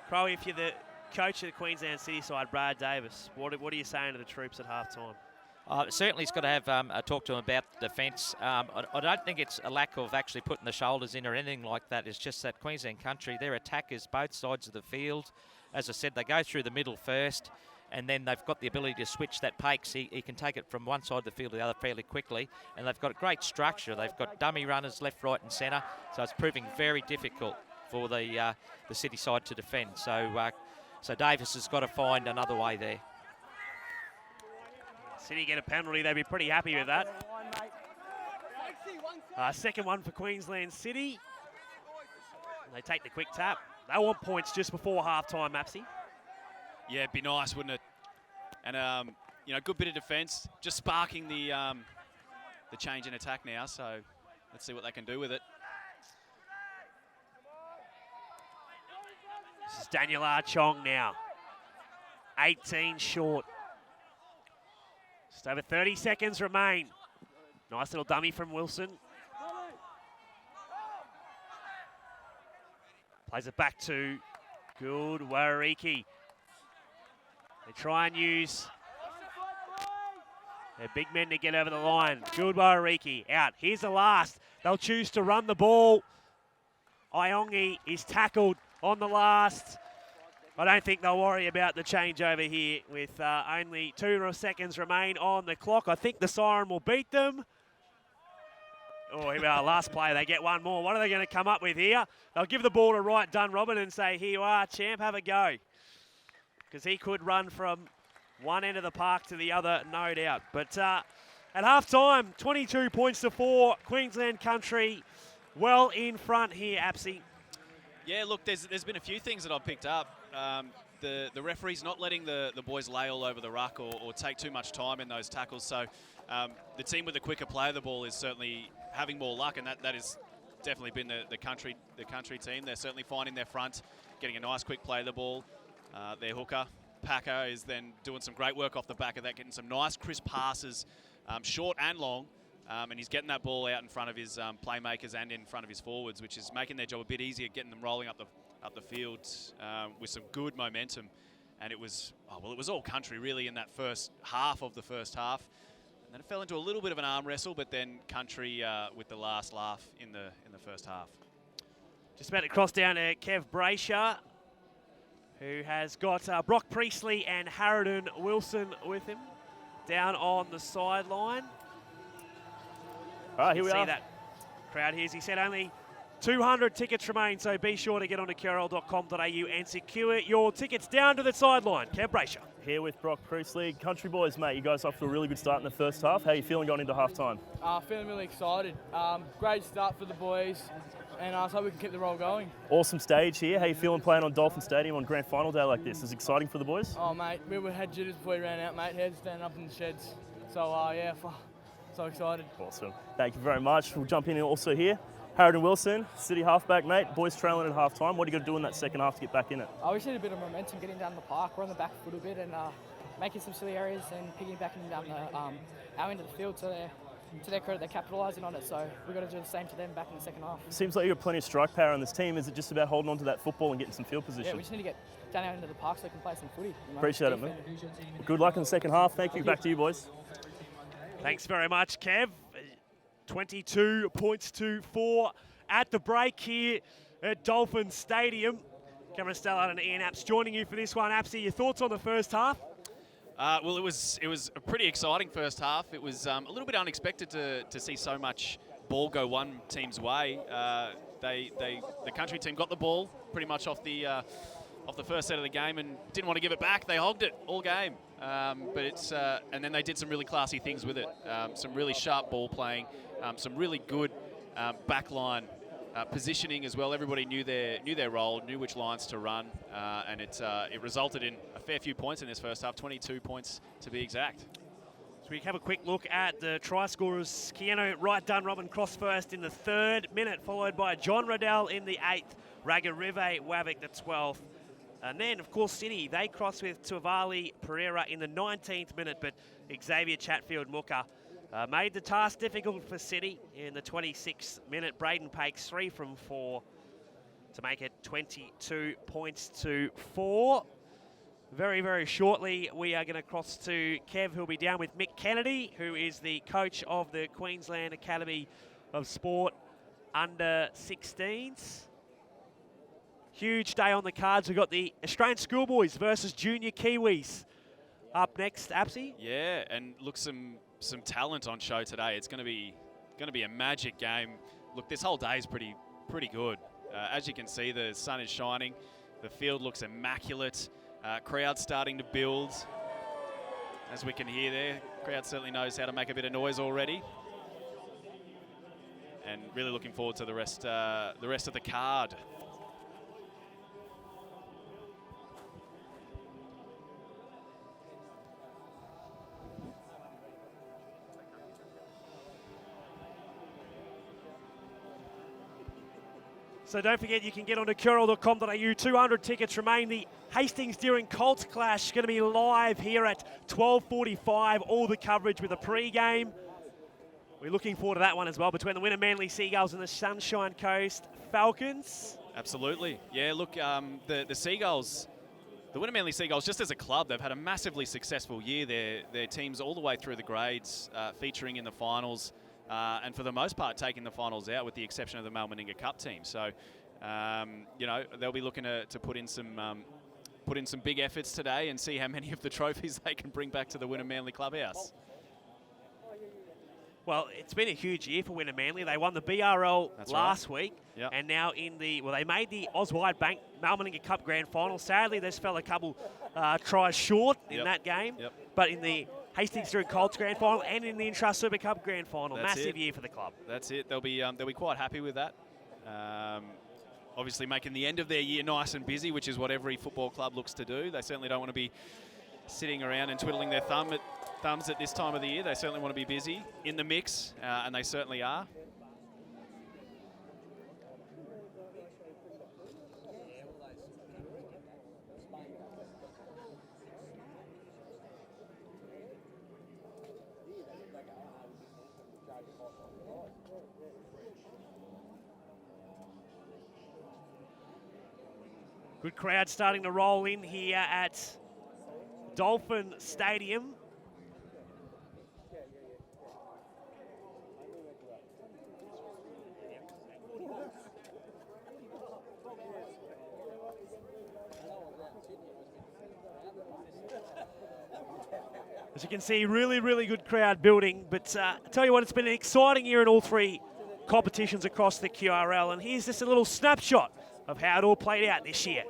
Crow, if you're the coach of the Queensland City side, Brad Davis, what are you saying to the troops at half-time? Certainly he's got to have a talk to him about defence. I don't think it's a lack of actually putting the shoulders in or anything like that. It's just that Queensland Country, their attackers both sides of the field. As I said, they go through the middle first, and then they've got the ability to switch that pace. He can take it from one side of the field to the other fairly quickly, and they've got great structure. They've got dummy runners left, right and centre, so it's proving very difficult for the City side to defend. So Davis has got to find another way there. City get a penalty, they'd be pretty happy with that. Second one for Queensland City. They take the quick tap. They want points just before half-time, Mapsy. Yeah, it'd be nice, wouldn't it? And, good bit of defence, just sparking the change in attack now, so let's see what they can do with it. This is Daniel Archong now. 18 short. Just over 30 seconds remain. Nice little dummy from Wilson. Plays it back to Gould Wariki. They try and use their big men to get over the line. Gould Wariki out. Here's the last. They'll choose to run the ball. Iongi is tackled on the last. I don't think they'll worry about the changeover here with only 2 seconds remain on the clock. I think the siren will beat them. Oh, here we are, last play. They get one more. What are they going to come up with here? They'll give the ball to Wright Dunrobin and say, here you are, champ, have a go. Because he could run from one end of the park to the other, no doubt. But at half-time, 22 points to 4. Queensland Country well in front here, Apsy. Yeah, look, there's been a few things that I've picked up. The referee's not letting the boys lay all over the ruck or take too much time in those tackles. So the team with the quicker play of the ball is certainly having more luck, and that has definitely been the country team. They're certainly finding their front, getting a nice quick play of the ball. Their hooker, Packer, is then doing some great work off the back of that, getting some nice crisp passes, short and long. And he's getting that ball out in front of his playmakers and in front of his forwards, which is making their job a bit easier, getting them rolling up the field with some good momentum. And it was all country really in that first half of the first half. And then it fell into a little bit of an arm wrestle, but then country with the last laugh in the first half. Just about to cross down to Kev Brayshaw, who has got Brock Priestley and Harridan Wilson with him down on the sideline. All right, here we are. See that crowd here. As he said, only 200 tickets remain, so be sure to get onto qrl.com.au and secure your tickets down to the sideline. Kev Brayshaw. Here with Brock Priestley. Country boys, mate, you guys off to a really good start in the first half. How are you feeling going into half-time? Feeling really excited. Great start for the boys, and I hope we can keep the roll going. Awesome stage here. How are you feeling playing on Dolphin Stadium on grand final day like this? Is it exciting for the boys? Oh, mate, we had jitters before we ran out, mate. Heads standing up in the sheds. So, so excited. Awesome. Thank you very much. We'll jump in also here. Harridan Wilson, City halfback, mate. Boys trailing at half-time. What are you going to do in that second half to get back in it? We just need a bit of momentum getting down the park. We're on the back foot a bit and making some silly areas and piggybacking down our end of the field. To their credit, they're capitalising on it. So we've got to do the same to them back in the second half. Seems like you've got plenty of strike power on this team. Is it just about holding on to that football and getting some field position? Yeah, we just need to get down our end of the park so we can play some footy. Appreciate it, man. Good luck in the second half. Thank you. Back to you, boys. Thanks very much, Kev. 22 points to 4 at the break here at Dolphin Stadium. Cameron Stallard and Ian Apps joining you for this one. Appsy, your thoughts on the first half? Well, it was a pretty exciting first half. It was a little bit unexpected to see so much ball go one team's way. The country team got the ball pretty much off the first set of the game and didn't want to give it back. They hogged it all game. And then they did some really classy things with it. Some really sharp ball playing, some really good backline positioning as well. Everybody knew their role, knew which lines to run, and it resulted in a fair few points in this first half, 22 points to be exact. So we have a quick look at the try scorers. Keanu Wright Dunrobin cross first in the 3rd minute, followed by John Riddell in the 8th, Ragarive Wavik the 12th. And then, of course, City, they cross with Tuivali Pereira in the 19th minute, but Xavier Chatfield-Mooka made the task difficult for City in the 26th minute. Braden Pakes 3 from 4 to make it 22 points to 4. Very, very shortly, we are going to cross to Kev, who'll be down with Mick Kennedy, who is the coach of the Queensland Academy of Sport under 16s. Huge day on the cards. We've got the Australian Schoolboys versus Junior Kiwis up next. Apsy? Yeah, and look, some talent on show today. It's going to be a magic game. Look, this whole day is pretty good. As you can see, the sun is shining. The field looks immaculate. Crowd starting to build. As we can hear there, crowd certainly knows how to make a bit of noise already. And really looking forward to the rest of the card. So don't forget, you can get onto QRL.com.au. 200 tickets remain. The Hastings Deering Colts clash going to be live here at 12:45. All the coverage with a pre-game. We're looking forward to that one as well, between the Winner Manly Seagulls and the Sunshine Coast Falcons. Absolutely. Yeah, look, the Seagulls, the Winner Manly Seagulls, just as a club, they've had a massively successful year. Their teams all the way through the grades, featuring in the finals. And for the most part, taking the finals out, with the exception of the Malmaninga Cup team. So, you know, they'll be looking to put in some big efforts today and see how many of the trophies they can bring back to the Winner Manly clubhouse. Well, it's been a huge year for Winner Manly. They won the BRL last week, Yep. and now they made the Auswide Bank Malmaninga Cup Grand Final. Sadly, they fell a couple tries short in that game, but in the Hastings Deering Colts Grand Final and in the Intrust Super Cup Grand Final, massive year for the club. That's it. They'll be quite happy with that. Obviously, making the end of their year nice and busy, which is what every football club looks to do. They certainly don't want to be sitting around and twiddling their thumbs at this time of the year. They certainly want to be busy in the mix, and they certainly are. Good crowd starting to roll in here at Dolphin Stadium. As you can see, really, really good crowd building. But I tell you what, it's been an exciting year in all three competitions across the QRL. And here's just a little snapshot of how it all played out this year.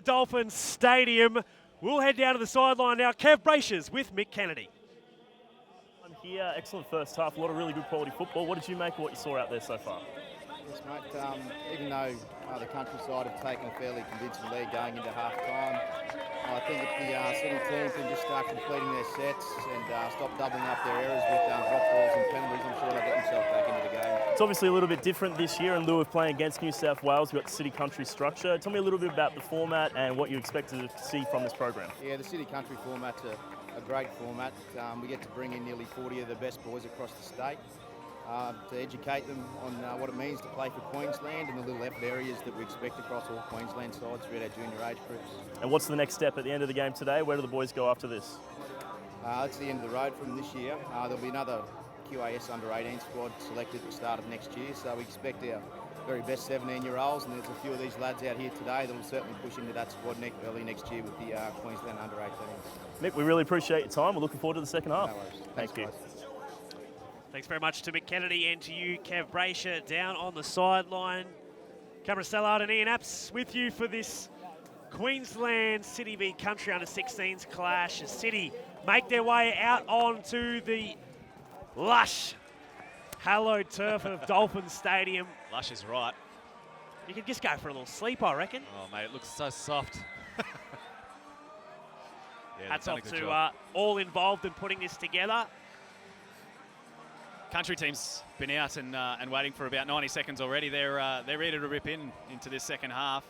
Dolphins Stadium. We'll head down to the sideline now. Kev Brachers with Mick Kennedy. I'm here. Excellent first half. A lot of really good quality football. What did you make of what you saw out there so far? Yes, mate. Even though the countryside have taken a fairly convincing lead going into half-time, I think if the City team can just start completing their sets and stop doubling up their errors with drop balls and penalties, I'm sure they'll get themselves back into the game. It's obviously a little bit different this year in lieu of playing against New South Wales. We've got the City Country structure. Tell me a little bit about the format and what you expect to see from this program. Yeah, the City Country format's a great format. We get to bring in nearly 40 of the best boys across the state to educate them on what it means to play for Queensland and the little effort areas that we expect across all Queensland sides throughout our junior age groups. And what's the next step at the end of the game today? Where do the boys go after this? It's the end of the road from this year. There'll be another QAS under-18 squad selected at the start of next year, so we expect our very best 17-year-olds, and there's a few of these lads out here today that will certainly push into that squad early next year with the Queensland under-18s. Mick, we really appreciate your time. We're looking forward to the second half. No worries. Thank you. Guys. Thanks very much to Mick Kennedy and to you, Kev Brasher, down on the sideline. Cameron Stellard and Ian Apps with you for this Queensland City v Country under-16s clash. As City make their way out onto the lush, hallowed turf of Dolphins Stadium. Lush is right. You could just go for a little sleep, I reckon. Oh, mate, it looks so soft. Yeah, Hats they've done off a good to job. all involved in putting this together. Country team's been out and waiting for about 90 seconds already. They're ready to rip into this second half.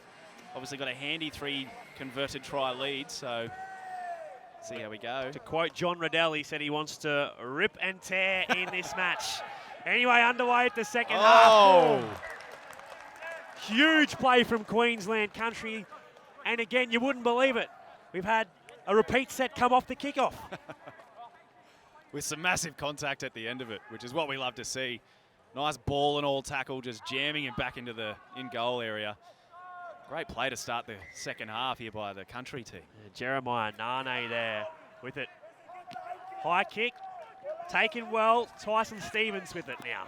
Obviously got a handy 3 converted try lead, so see how we go. To quote John Riddell, he said he wants to rip and tear in this match. Anyway, underway at the second half. Huge play from Queensland Country. And again, you wouldn't believe it. We've had a repeat set come off the kickoff. With some massive contact at the end of it, which is what we love to see. Nice ball and all tackle, just jamming him back into the in-goal area. Great play to start the second half here by the Country team. And Jeremiah Nane there with it. High kick, taken well. Tyson Stevens with it now.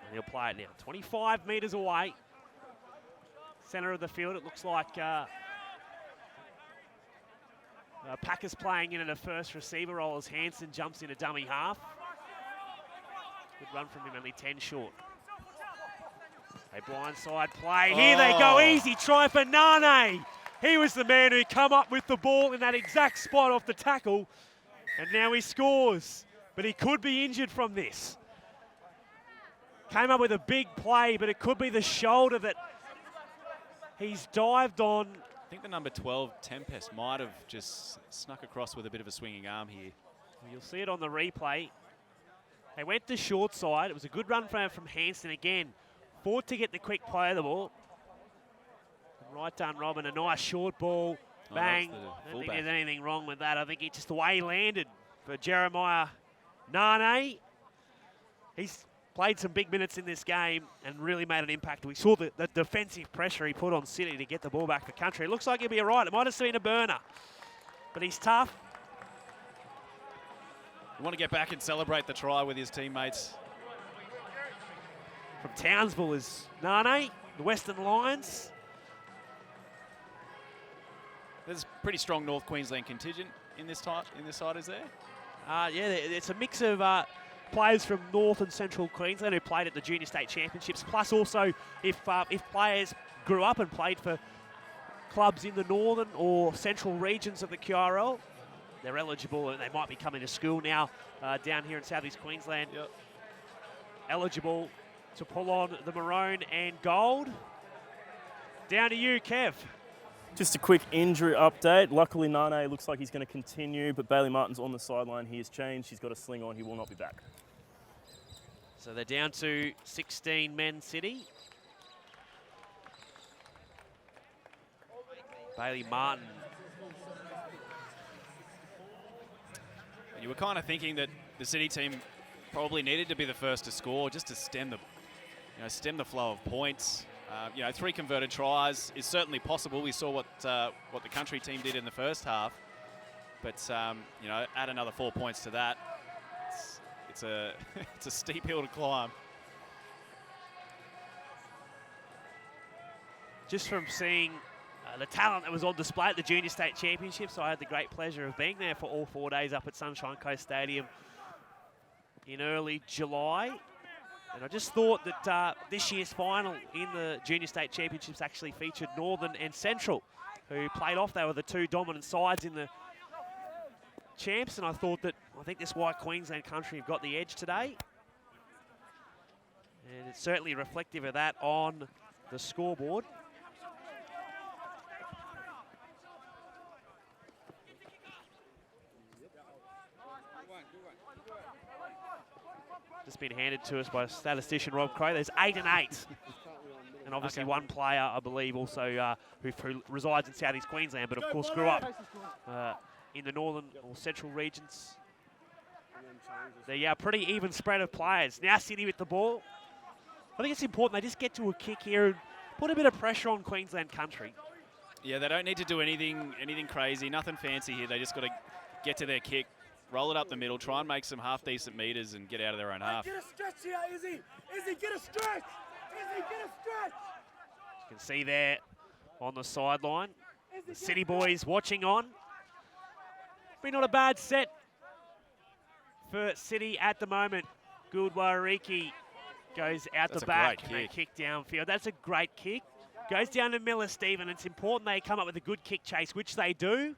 And he'll play it now. 25 metres away. Centre of the field, it looks like Packers playing in a first receiver role as Hansen jumps in a dummy half. Good run from him, only 10 short. A blindside play. Here they go, easy try for Nane. He was the man who come up with the ball in that exact spot off the tackle. And now he scores. But he could be injured from this. Came up with a big play, but it could be the shoulder that he's dived on. I think the number 12, Tempest, might have just snuck across with a bit of a swinging arm here. You'll see it on the replay. They went to short side. It was a good run from Hansen again. Fought to get the quick play of the ball. Right done, Robin. A nice short ball. Bang. I don't think there's anything wrong with that. I think it's just the way he landed for Jeremiah Nane. He's played some big minutes in this game and really made an impact. We saw the defensive pressure he put on City to get the ball back for Country. It looks like he'll be all right. It might have been a burner, but he's tough. We want to get back and celebrate the try with his teammates. From Townsville is Nane, the Western Lions. There's a pretty strong North Queensland contingent in this side, is there? Yeah, it's a mix of players from North and Central Queensland who played at the Junior State Championships. Plus also, if players grew up and played for clubs in the northern or central regions of the QRL, they're eligible and they might be coming to school now down here in Southeast Queensland. Yep. Eligible to pull on the maroon and gold. Down to you, Kev. Just a quick injury update. Luckily, Nane looks like he's going to continue, but Bailey Martin's on the sideline. He has changed. He's got a sling on. He will not be back. So they're down to 16 men City. Bailey Martin. And you were kind of thinking that the City team probably needed to be the first to score just to stem the flow of points. 3 converted tries is certainly possible. We saw what the Country team did in the first half, but add another 4 points to that. It's a it's a steep hill to climb. just from seeing the talent that was on display at the Junior State Championships. I had the great pleasure of being there for all 4 days up at Sunshine Coast Stadium in early July. And I just thought that this year's final in the Junior State Championships actually featured Northern and Central, who played off. They were the 2 dominant sides in the champs, and I think this why Queensland Country have got the edge today. And it's certainly reflective of that on the scoreboard. Just been handed to us by statistician Rob Crow. There's 8 and 8. And obviously one player, I believe, also who resides in South East Queensland, but of course grew up in the northern or central regions. They're pretty even spread of players. Now City with the ball. I think it's important they just get to a kick here and put a bit of pressure on Queensland Country. Yeah, they don't need to do anything crazy, nothing fancy here. They just got to get to their kick, roll it up the middle, try and make some half-decent meters and get out of their own half. Get a stretch here, Izzy! Izzy, get a stretch! Izzy, get a stretch! You can see there on the sideline, the City boys watching on. Be not a bad set for City at the moment. Gulwariki goes out the back and they kick downfield. That's a great kick. Goes down to Miller, Stephen. It's important they come up with a good kick chase, which they do.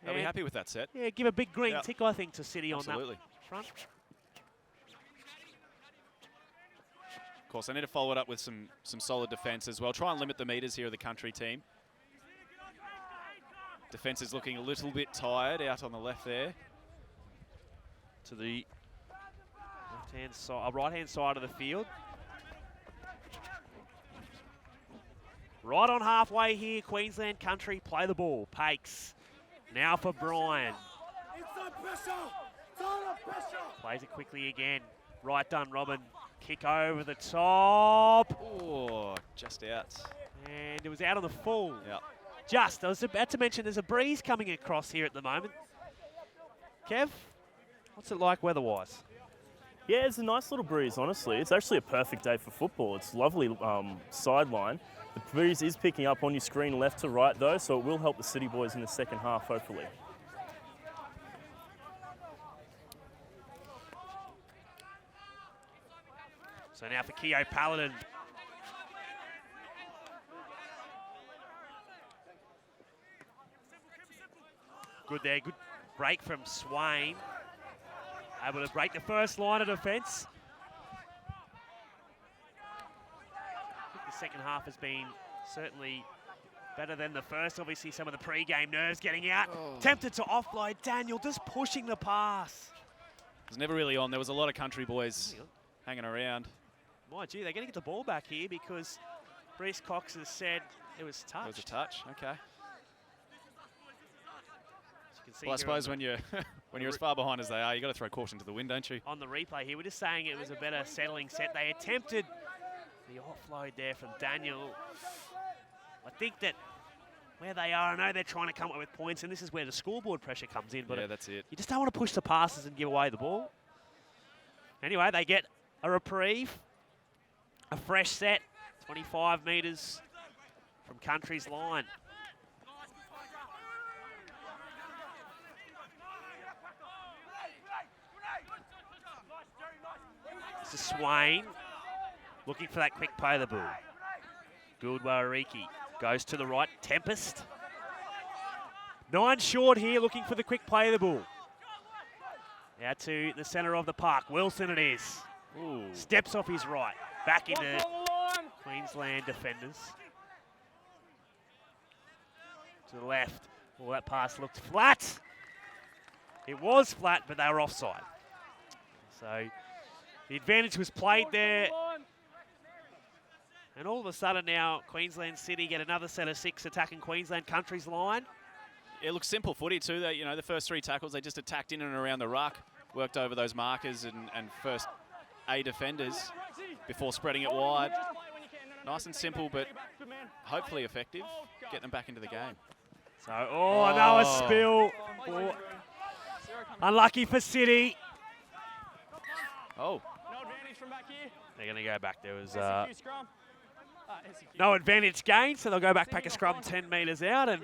They'll be happy with that set. Yeah, give a big green tick, I think, to City on that front. Of course, they need to follow it up with some solid defence as well. Try and limit the metres here of the Country team. Defence is looking a little bit tired out on the left there. To the left-hand side, right-hand side of the field. Right on halfway here, Queensland Country play the ball. Pakes. Now for Brian. Inside pressure! Total pressure! Plays it quickly again. Right done, Robin. Kick over the top. Oh, just out. And it was out on the full. Yeah. Just, I was about to mention there's a breeze coming across here at the moment. Kev, what's it like weather-wise? Yeah, it's a nice little breeze, honestly. It's actually a perfect day for football. It's lovely sideline. The breeze is picking up on your screen left to right, though, so it will help the City boys in the second half, hopefully. So now for Keogh Paladin. Good there, good break from Swain. Able to break the first line of defence. I think the second half has been certainly better than the first. Obviously some of the pre-game nerves getting out. Tempted to offload. Daniel just pushing the pass. It was never really on. There was a lot of Country boys hanging around. Mind you, they're going to get the ball back here because Reece Cox has said it was touch. It was a touch, okay. Well, I suppose when you're as far behind as they are, you got to throw caution to the wind, don't you? On the replay here, we're just saying it was a better settling set. They attempted the offload there from Daniel. I think that where they are, I know they're trying to come up with points, and this is where the scoreboard pressure comes in. But yeah, that's it. You just don't want to push the passes and give away the ball. Anyway, they get a reprieve, a fresh set, 25 metres from Country's line. This is Swain looking for that quick play of the ball. Gulwariki goes to the right. Tempest. 9 short here, looking for the quick play of the ball. Out to the centre of the park. Wilson it is. Ooh. Steps off his right. Back into Queensland defenders. To the left. Well, that pass looked flat. It was flat, but they were offside. So the advantage was played there. And all of a sudden now, Queensland City get another set of 6 attacking Queensland Country's line. It looks simple footy too. That, you know, the first 3 tackles, they just attacked in and around the ruck, worked over those markers and first A defenders before spreading it wide. Nice and simple, but hopefully effective. Get them back into the game. So, another spill. Unlucky for City. Oh. They're going to go back. There was No advantage gain, so they'll go back a scrum 10 metres out. And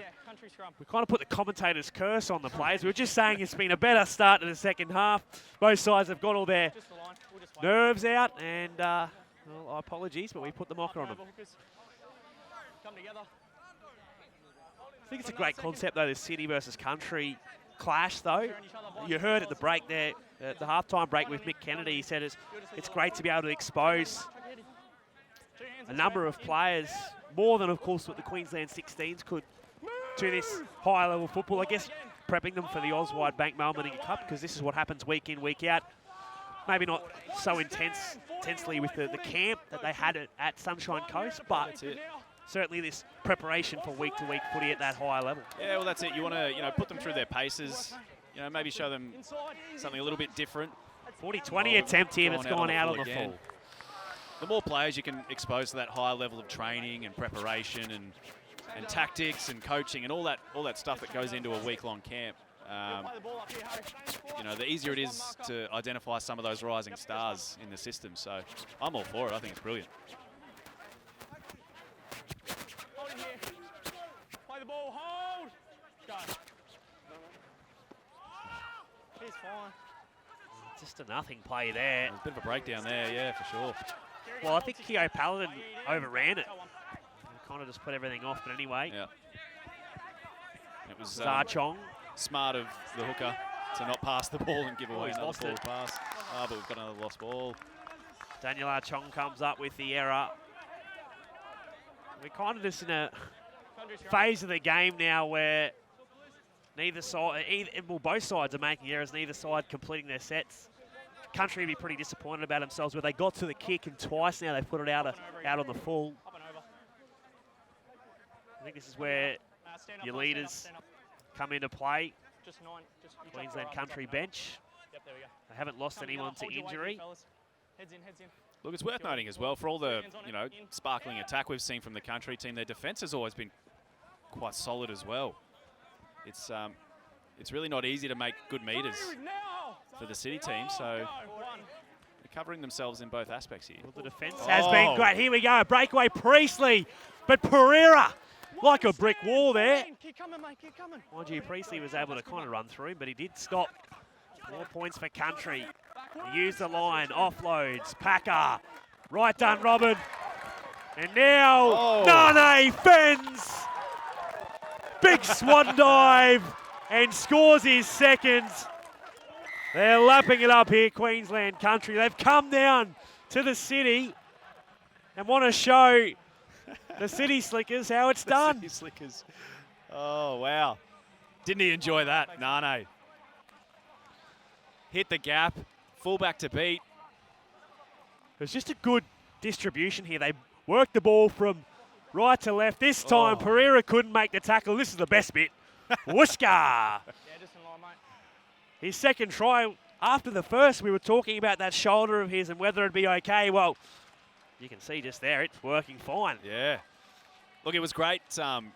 we kind of put the commentator's curse on the players. We were just saying it's been a better start to the second half. Both sides have got all their nerves out, and well, apologies, but we put the mocker on them. I think it's a great concept, though, this city versus country clash, though. You heard at the break there, at the halftime break with Mick Kennedy, he said it's great to be able to expose a number of players, more than, of course, what the Queensland 16s could, to this higher level football. I guess prepping them for the Auswide Bank Malmedy Cup, because this is what happens week in, week out. Maybe not so intensely with the camp that they had at Sunshine Coast, but certainly this preparation for week-to-week footy at that higher level. Yeah, well, that's it. You want to, put them through their paces. Maybe show them something a little bit different. 40-20 attempt here that's gone out on the full. The more players you can expose to that higher level of training and preparation and tactics and coaching and all that stuff that goes into a week-long camp, the easier it is to identify some of those rising stars in the system. So I'm all for it. I think it's brilliant. Play the ball, hold. Go. He's fine. Just a nothing play there. There's a bit of a breakdown there, yeah, for sure. Well, I think Keo Paladin overran it. Kind of just put everything off, but anyway. Yeah. It was Zarchong. Smart of the hooker to not pass the ball and give away another lost forward pass. But we've got another lost ball. Daniel Archong comes up with the error. We're kind of just in a phase of the game now where neither side, both sides are making errors, neither side completing their sets. Country would be pretty disappointed about themselves where they got to the kick and twice now they've put it out on the full. I think this is where your leaders come into play. Queensland Country bench. They haven't lost anyone to injury. Look, it's worth noting as well, for all the sparkling attack we've seen from the Country team, their defence has always been quite solid as well. It's really not easy to make good meters for the City team, so they're covering themselves in both aspects here. Well, the defence has been great. Here we go, breakaway Priestley, but Pereira like a brick wall there. Keep coming, mate, keep coming. Mind you, Priestley was able to kind of run through him, but he did stop. More points for Country. He used the line, offloads, Packer, right done, Robin. And now Nane fends. Big swan dive and scores his second. They're lapping it up here, Queensland Country. They've come down to the city and want to show the City Slickers how it's done. City Slickers. Oh, wow. Didn't he enjoy that? Nane. Hit the gap, fullback to beat. It was just a good distribution here. They worked the ball from right to left. This time, Pereira couldn't make the tackle. This is the best bit. Whooshka! Yeah, just in line, mate. His second try. After the first, we were talking about that shoulder of his and whether it'd be okay. Well, you can see just there, it's working fine. Yeah. Look, it was great,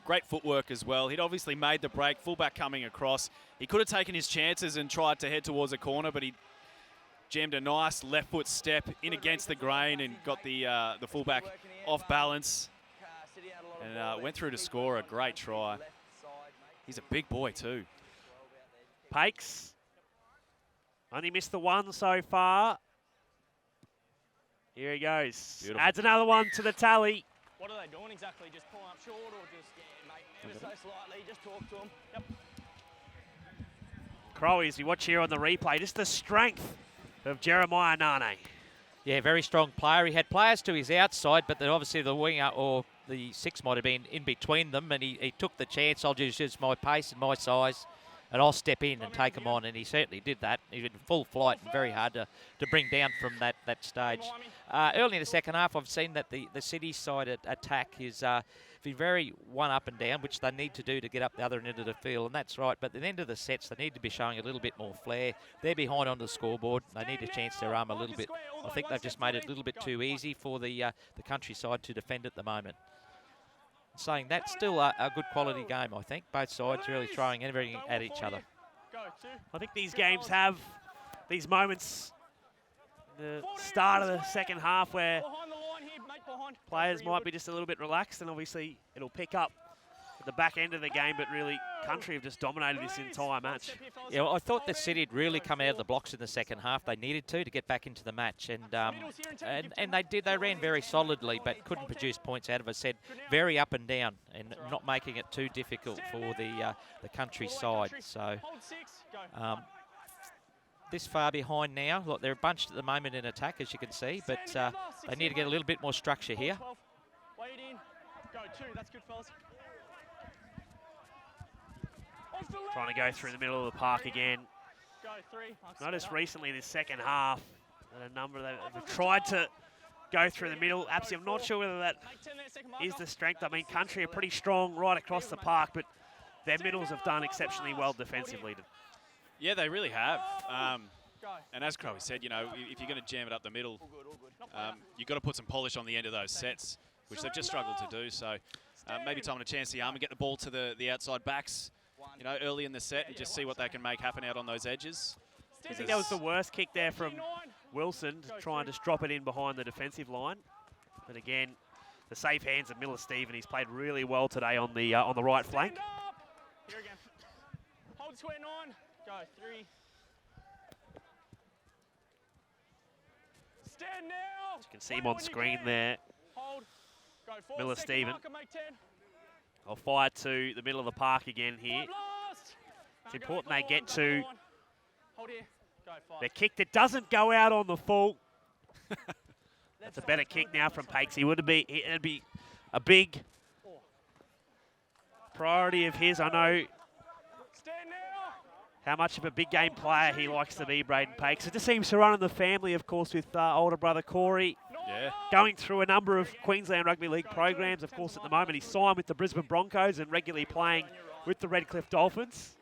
great footwork as well. He'd obviously made the break, fullback coming across. He could have taken his chances and tried to head towards a corner, but he jammed a nice left foot step in against the grain and got the fullback off balance and went through to score a great try. He's a big boy too. Pakes only missed the one so far. Here he goes. Beautiful. Adds another one to the tally. What are they doing exactly? Just pulling up short or just, ever so slightly, just talk to them. Yep. Crowe, as we watch here on the replay, just the strength of Jeremiah Nane. Yeah, very strong player. He had players to his outside, but then obviously the winger or the six might have been in between them, and he took the chance. I'll just use my pace and my size, and I'll step in and take him on, and he certainly did that. He was in full flight and very hard to bring down from that stage. Early in the second half, I've seen that the City side attack is been very one up and down, which they need to do to get up the other end of the field, and that's right. But at the end of the sets, they need to be showing a little bit more flair. They're behind on the scoreboard. They need to chance their arm a little bit. I think they've just made it a little bit too easy for the Countryside to defend at the moment. Saying that's still a good quality game, I think. Both sides really throwing everything at each other. I think these games have these moments, the start of the second half where players might be just a little bit relaxed, and obviously it'll pick up at the back end of the game, but really Country have just dominated this entire match. Yeah, well, I thought that City had really come out of the blocks in the second half. They needed to get back into the match, and they did. They ran very solidly, but couldn't produce points out of it. I said very up and down, and not making it too difficult for the Country side. So this far behind now. Look, they're bunched at the moment in attack, as you can see, but they need to get a little bit more structure here. Wait in. Go 2. That's good, fellas. Trying to go through the middle of the park again. Go 3. Noticed recently this second half that a number of them have tried to go through the middle. Absolutely, I'm not sure whether that is the strength. I mean, Country are pretty strong right across the park, but their middles have done exceptionally well defensively. Yeah, they really have. And as Crowe said, you know, if you're going to jam it up the middle, you've got to put some polish on the end of those sets, which they've just struggled to do. So maybe time to chance the arm and get the ball to the outside backs, you know, early in the set and just see what they can make happen out on those edges. I think that was the worst kick there from Wilson, to try and just drop it in behind the defensive line. But again, the safe hands of Miller-Stephen. He's played really well today on the right flank. Here again. Hold square 9. Go 3. Stand now. You can see him on screen there. Hold. Go 4. Miller-Stephen. Marker, make 10. I'll fire to the middle of the park again here. It's important they get to Hold here. Go 5. the kick that doesn't go out on the full. That's a better kick now from Pakes. It'd be a big priority of his. I know Stand now. how much of a big game player he likes to be, Braden Pakes. It just seems to run in the family, of course, with older brother Corey. Yeah. Going through a number of Queensland Rugby League programs. Of course, at the moment, he's signed with the Brisbane Broncos and regularly playing with the Redcliffe Dolphins.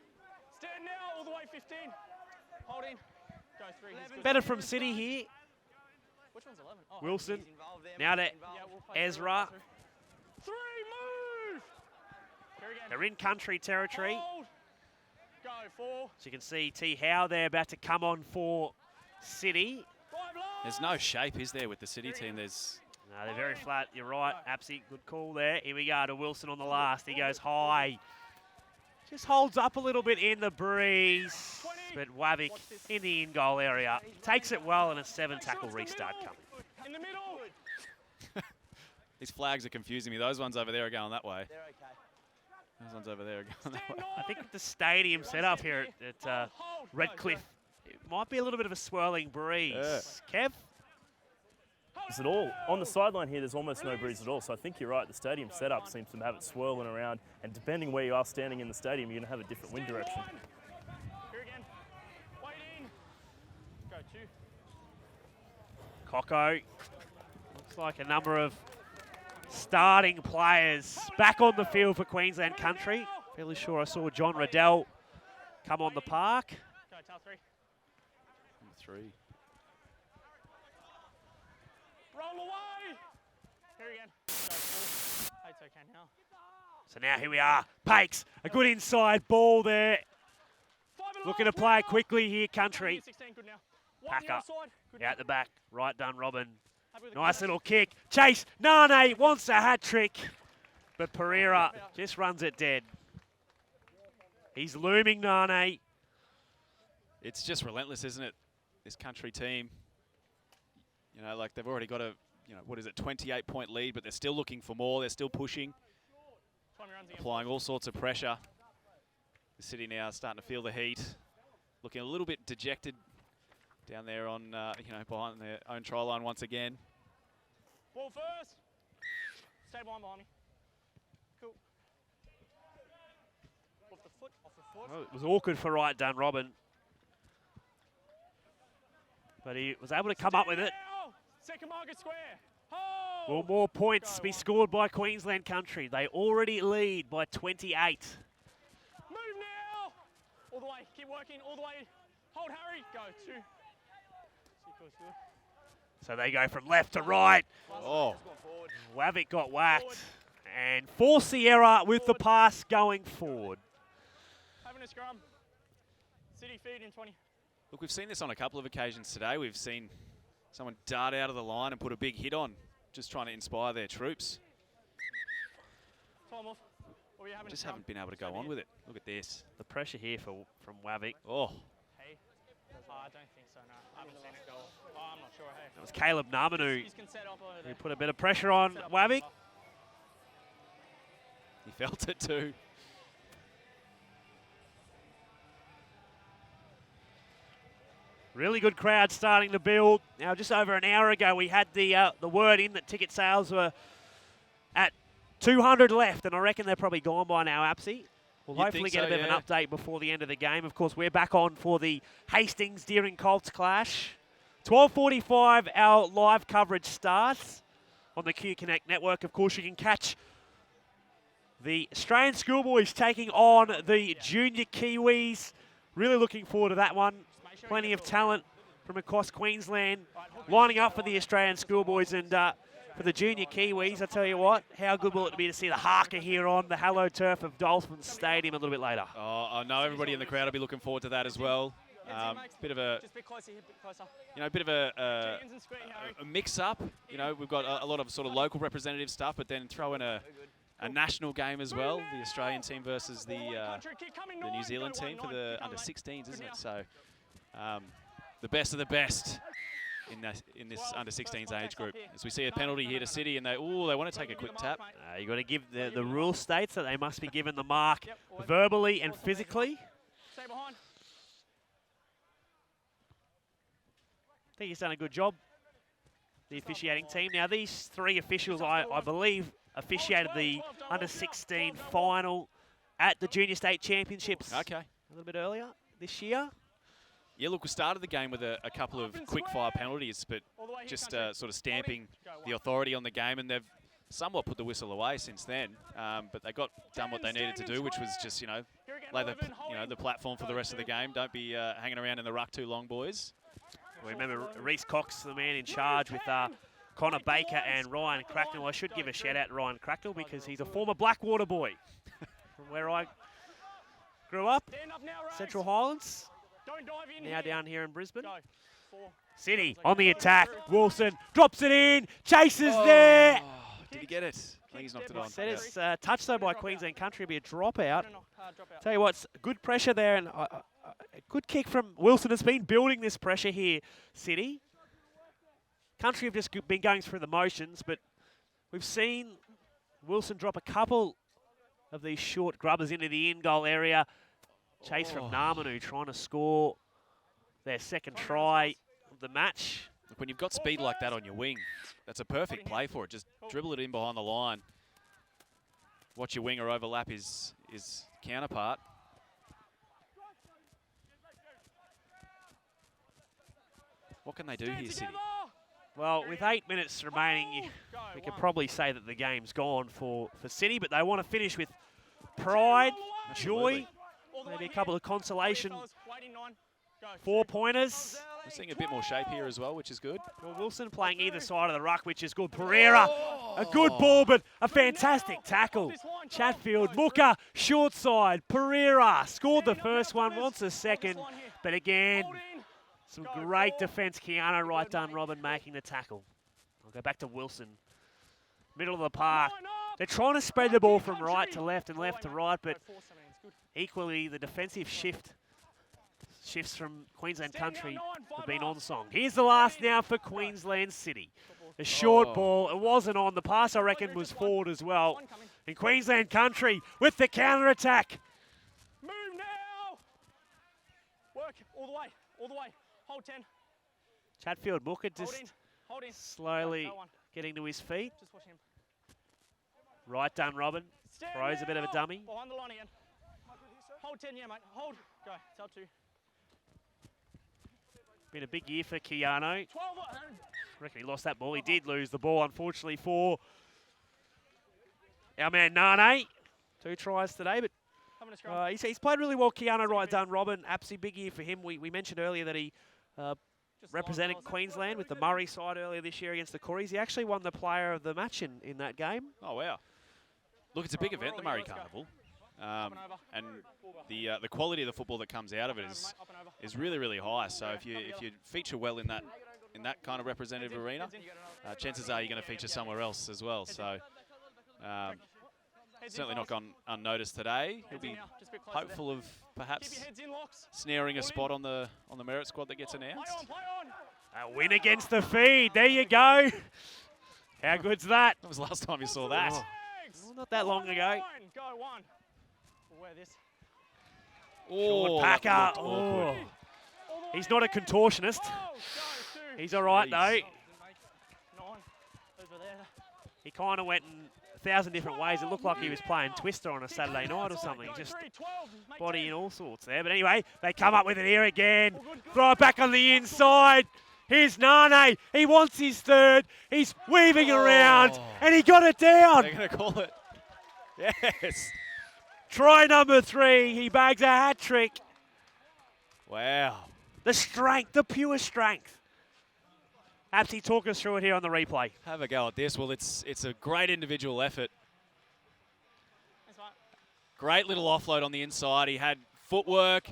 Stand now. All the way 15. Hold in. Go 3. Better from City here. Which one's 11? Oh, Wilson. Now to Ezra. 3. Move. Here again. They're in Country territory. Hold. Go 4. So you can see T. Howe there about to come on for City. 5 last. There's no shape, is there, with the City team? There's No, they're very flat. You're right. Absolutely good call there. Here we go to Wilson on the last. He goes high. Just holds up a little bit in the breeze. But Wavick in the in-goal area takes it well, and a 7-tackle restart coming. In the middle. these flags are confusing me. Those ones over there are going that way. They're okay. Those ones over there are going that way. I think with the stadium set up here at Redcliffe, it might be a little bit of a swirling breeze. Kev? Is it all? On the sideline here, there's almost no breeze at all, so I think you're right. The stadium setup seems to have it swirling around, and depending where you are standing in the stadium, you're going to have a different wind direction. Here again. Wait in. Go 2. Coco. Looks like a number of starting players back on the field for Queensland Country. Fairly sure I saw John Riddell come on the park. Go, tail 3. Number 3. Roll away. Here again. Go 4. It's okay now. So now here we are. Pakes, a good inside ball there. Looking to play quickly here, Country. 16, good now. Packer Good out the back. Right done, Robin. Happy with the Nice catch. little kick. Chase. Nane wants a hat trick. But Pereira just runs it dead. He's looming, Nane. It's just relentless, isn't it? This Country team. You know, like they've already got a, you know, what is it, 28-point lead, but they're still looking for more. They're still pushing, applying all sorts of pressure. The City now starting to feel the heat, looking a little bit dejected down there on, you know, behind their own try line once again. Ball first. Stay behind me. Cool. Off the foot, off the foot. Well, it was awkward for right done, Robin. But he was able to come up with it. Now. Second marker square. Hold. Will more points be scored by Queensland Country? They already lead by 28. Move now. All the way. Keep working. All the way. Hold, Harry. Go 2. So they go from left to right. Oh. Wavick got whacked. And forced the error with the pass going forward. Having a scrum. City feed in 20. Look, we've seen this on a couple of occasions today. We've seen someone dart out of the line and put a big hit on just trying to inspire their troops. Time off. Or you having Just a haven't been able to go on with it. Look at this. The pressure here from Wavik. Oh, Hey? I don't think so, no. I haven't seen it go off. Oh, I'm not sure, hey. That was Caleb Narmanu You can set up over who there. put a bit of pressure on Set up Wavik. over. he felt it too. Really good crowd starting to build. Now, just over an hour ago, we had the word in that ticket sales were at 200 left, and I reckon they're probably gone by now, Apsy. We'll You'd hopefully think get so, a bit of yeah. an update before the end of the game. Of course, we're back on for the Hastings Deering Colts clash. 12:45, our live coverage starts on the Q Connect network. Of course, you can catch the Australian schoolboys taking on the junior Kiwis. Really looking forward to that one. Plenty of talent from across Queensland lining up for the Australian schoolboys, and for the junior Kiwis, I tell you what, how good will it be to see the Harker here on the Hello Turf of Dolphin Stadium a little bit later. Oh, I know everybody in the crowd will be looking forward to that as well. Bit of a, Just a bit closer, a bit closer. you know, bit of a Chickens and square, Harry. mix-up. You know, we've got a lot of sort of local representative stuff, but then throw in a national game as well. The Australian team versus the New Zealand team for the under-16s, isn't it? So the best of the best in this under-16s age group. As we see a penalty here to City, and they want to take a quick tap. You've got to give the rule states that they must be given the mark verbally and physically. Stay behind. I think he's done a good job, the officiating team. Now, these three officials, I believe, officiated the under-16 final at the Junior State Championships Okay. a little bit earlier this year. Yeah, look, we started the game with a couple of quick-fire penalties, but just sort of stamping the authority on the game, and they've somewhat put the whistle away since then. But they got done what they needed to do, which was just, lay the platform for the rest of the game. Don't be hanging around in the ruck too long, boys. We remember Reece Cox, the man in charge with Connor Baker and Ryan Cracknell. I should give a shout out to Ryan Cracknell because he's a former Blackwater boy from where I grew up, Stand up now, Rose. Central Highlands. Don't dive in Now here. down here in Brisbane. Go. 4. City on the attack. Wilson drops it in. Chases there. Did he get it? I think he's knocked it on. Said Yeah. it's touched though by Queensland Country. Be a dropout. No, drop out. Tell you what, good pressure there, and a good kick from Wilson. Has been building this pressure here, City. Country have just been going through the motions, but we've seen Wilson drop a couple of these short grubbers into the in-goal area. Chase from Narmanu trying to score their second try of the match. Look, when you've got speed like that on your wing, that's a perfect play for it. Just dribble it in behind the line. Watch your winger overlap his counterpart. What can they do here, City? Well, with 8 minutes remaining, we could probably say that the game's gone for City, but they want to finish with pride, joy, maybe a couple of consolation 4-pointers. We're seeing a bit more shape here as well, which is good. Well, Wilson playing either side of the ruck, which is good. Pereira, a good ball, but a fantastic tackle. Chatfield, Mooker, short side. Pereira scored the first one, wants the second, but again, some great defence. Keanu right done, Robin making the tackle. I'll go back to Wilson. Middle of the park. They're trying to spread the ball from right to left and left to right, but equally the defensive shifts from Queensland Country have been on song. Here's the last now for Queensland City. A short ball. It wasn't on. The pass, I reckon, was forward as well. And Queensland Country with the counter-attack. Move now. Work all the way. All the way. Hold 10. Chatfield Mooker Hold just in. Hold in. slowly Go on. getting to his feet. Just watch him. Right done, Robin. Stand Throws a bit of a now. dummy. Behind the line again. Hold 10, yeah, mate. Hold. Go. It's up to. Been a big year for Keanu. 12. Reckon he lost that ball. He did lose the ball, unfortunately, for our man Nane. 2 tries today, but Having a scrum. he's played really well. Keanu right done, Robin. Absolutely big year for him. We mentioned earlier that he represented Queensland with the Murray side earlier this year against the Coreys. He actually won the player of the match in that game. Oh, wow. Look, it's a big event, the Murray Carnival. And the quality of the football that comes out of it is really, really high. So if you feature well in in that kind of representative arena, chances are you're going to feature somewhere else as well. So certainly not gone unnoticed today. He'll be hopeful of perhaps snaring a spot on the merit squad that gets announced. A win against the feed. There you go. How good's that? When was the last time you saw that? Well, not that long ago. Go one. We'll wear this. Oh, Packer. that looked Oh. awkward. He's not a contortionist. He's all right, though. 9 over there. He kind of went in 1,000 different ways. It looked like he was playing Twister on a Saturday night or something. Just body and all sorts there. But anyway, they come up with it here again. Throw it back on the inside. Here's Nane. He wants his third. He's weaving around, and he got it down. They're going to call it. Yes. Try number 3. He bags a hat trick. Wow. The strength, the pure strength. Absy, talk us through it here on the replay. Have a go at this. Well, it's a great individual effort. Great little offload on the inside. He had footwork.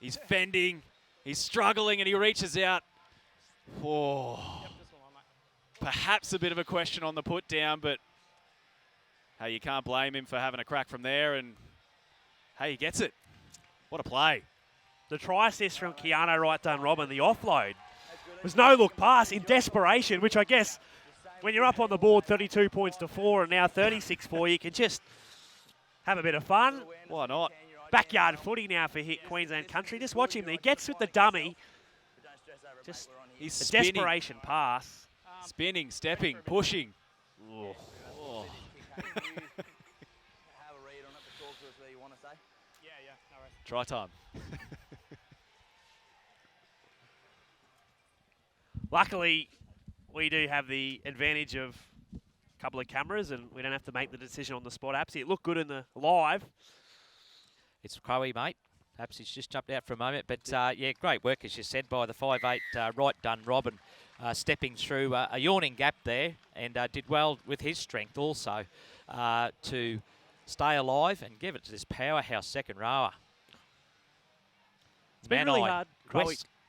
He's fending. He's struggling, and he reaches out. Oh. Perhaps a bit of a question on the put down, but hey, you can't blame him for having a crack from there, and hey, he gets it. What a play. The try assist from Keanu right done Robin, the offload. Was no look pass in desperation, which I guess when you're up on the board 32 points to 4 and now 36-4, you can just have a bit of fun. Why not? Backyard footy now for Queensland Country. Just watch him. He gets with the dummy. Just He's a spinning. desperation pass. Spinning, stepping, pushing. Oh. Oh. Try time. Luckily, we do have the advantage of a couple of cameras, and we don't have to make the decision on the spot. Absolutely, it looked good in the live. It's Crowe, mate. Perhaps he's just jumped out for a moment. But, yeah, great work, as you said, by the 5'8", right done Robin, stepping through a yawning gap there, and did well with his strength also to stay alive and give it to this powerhouse second rower. It's been really hard.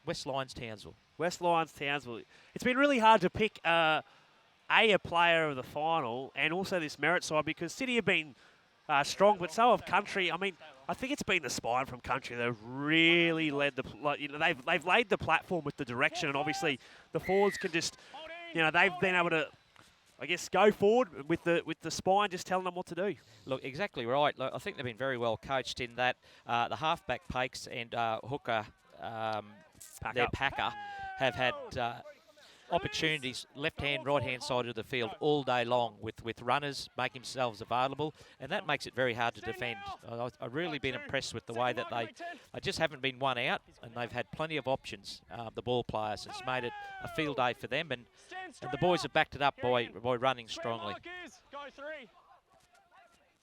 West Lions Townsville. West Lions Townsville. It's been really hard to pick a player of the final and also this merit side, because City have been strong, but so have Country. I mean, I think it's been the spine from Country. They've really led the, they've laid the platform with the direction, and obviously the forwards can just, they've been able to, I guess, go forward with the spine, just telling them what to do. Look, exactly right. Look, I think they've been very well coached in that the halfback Pakes and hooker, their Packer, have had opportunities left-hand, right-hand side of the field all day long with runners making themselves available, and that makes it very hard to defend. I've really been impressed with the way that they just haven't been one out, and they've had plenty of options, the ball players. It's made it a field day for them, and the boys have backed it up by running strongly.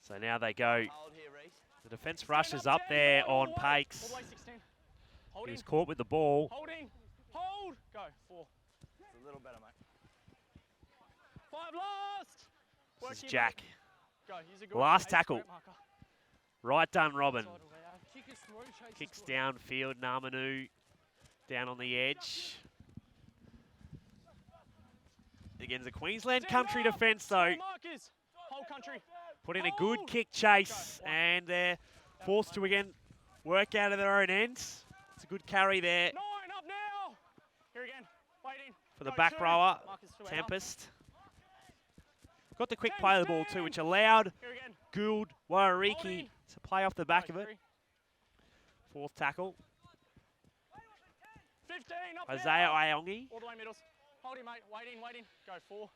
So now they go. The defence rushes up there on Pakes. He was caught with the ball. Hold. Go. 4. It's a little better, mate. 5 last. This is Jack. Go. He's a good Last one. tackle. Right done, Robin. Kicks downfield. Namanu down on the edge. Against the Queensland Country defence, though. Put in a good kick chase, and they're forced to again work out of their own ends. It's a good carry there. 9 up now. Here again. Waiting. For the back rower, Tempest. Got the quick play of the ball too, which allowed Gould Warariki to play off the back of it. 4th tackle. 15 up Isaiah Iongi. All the way middles. Hold him, mate. Waiting. Go 4.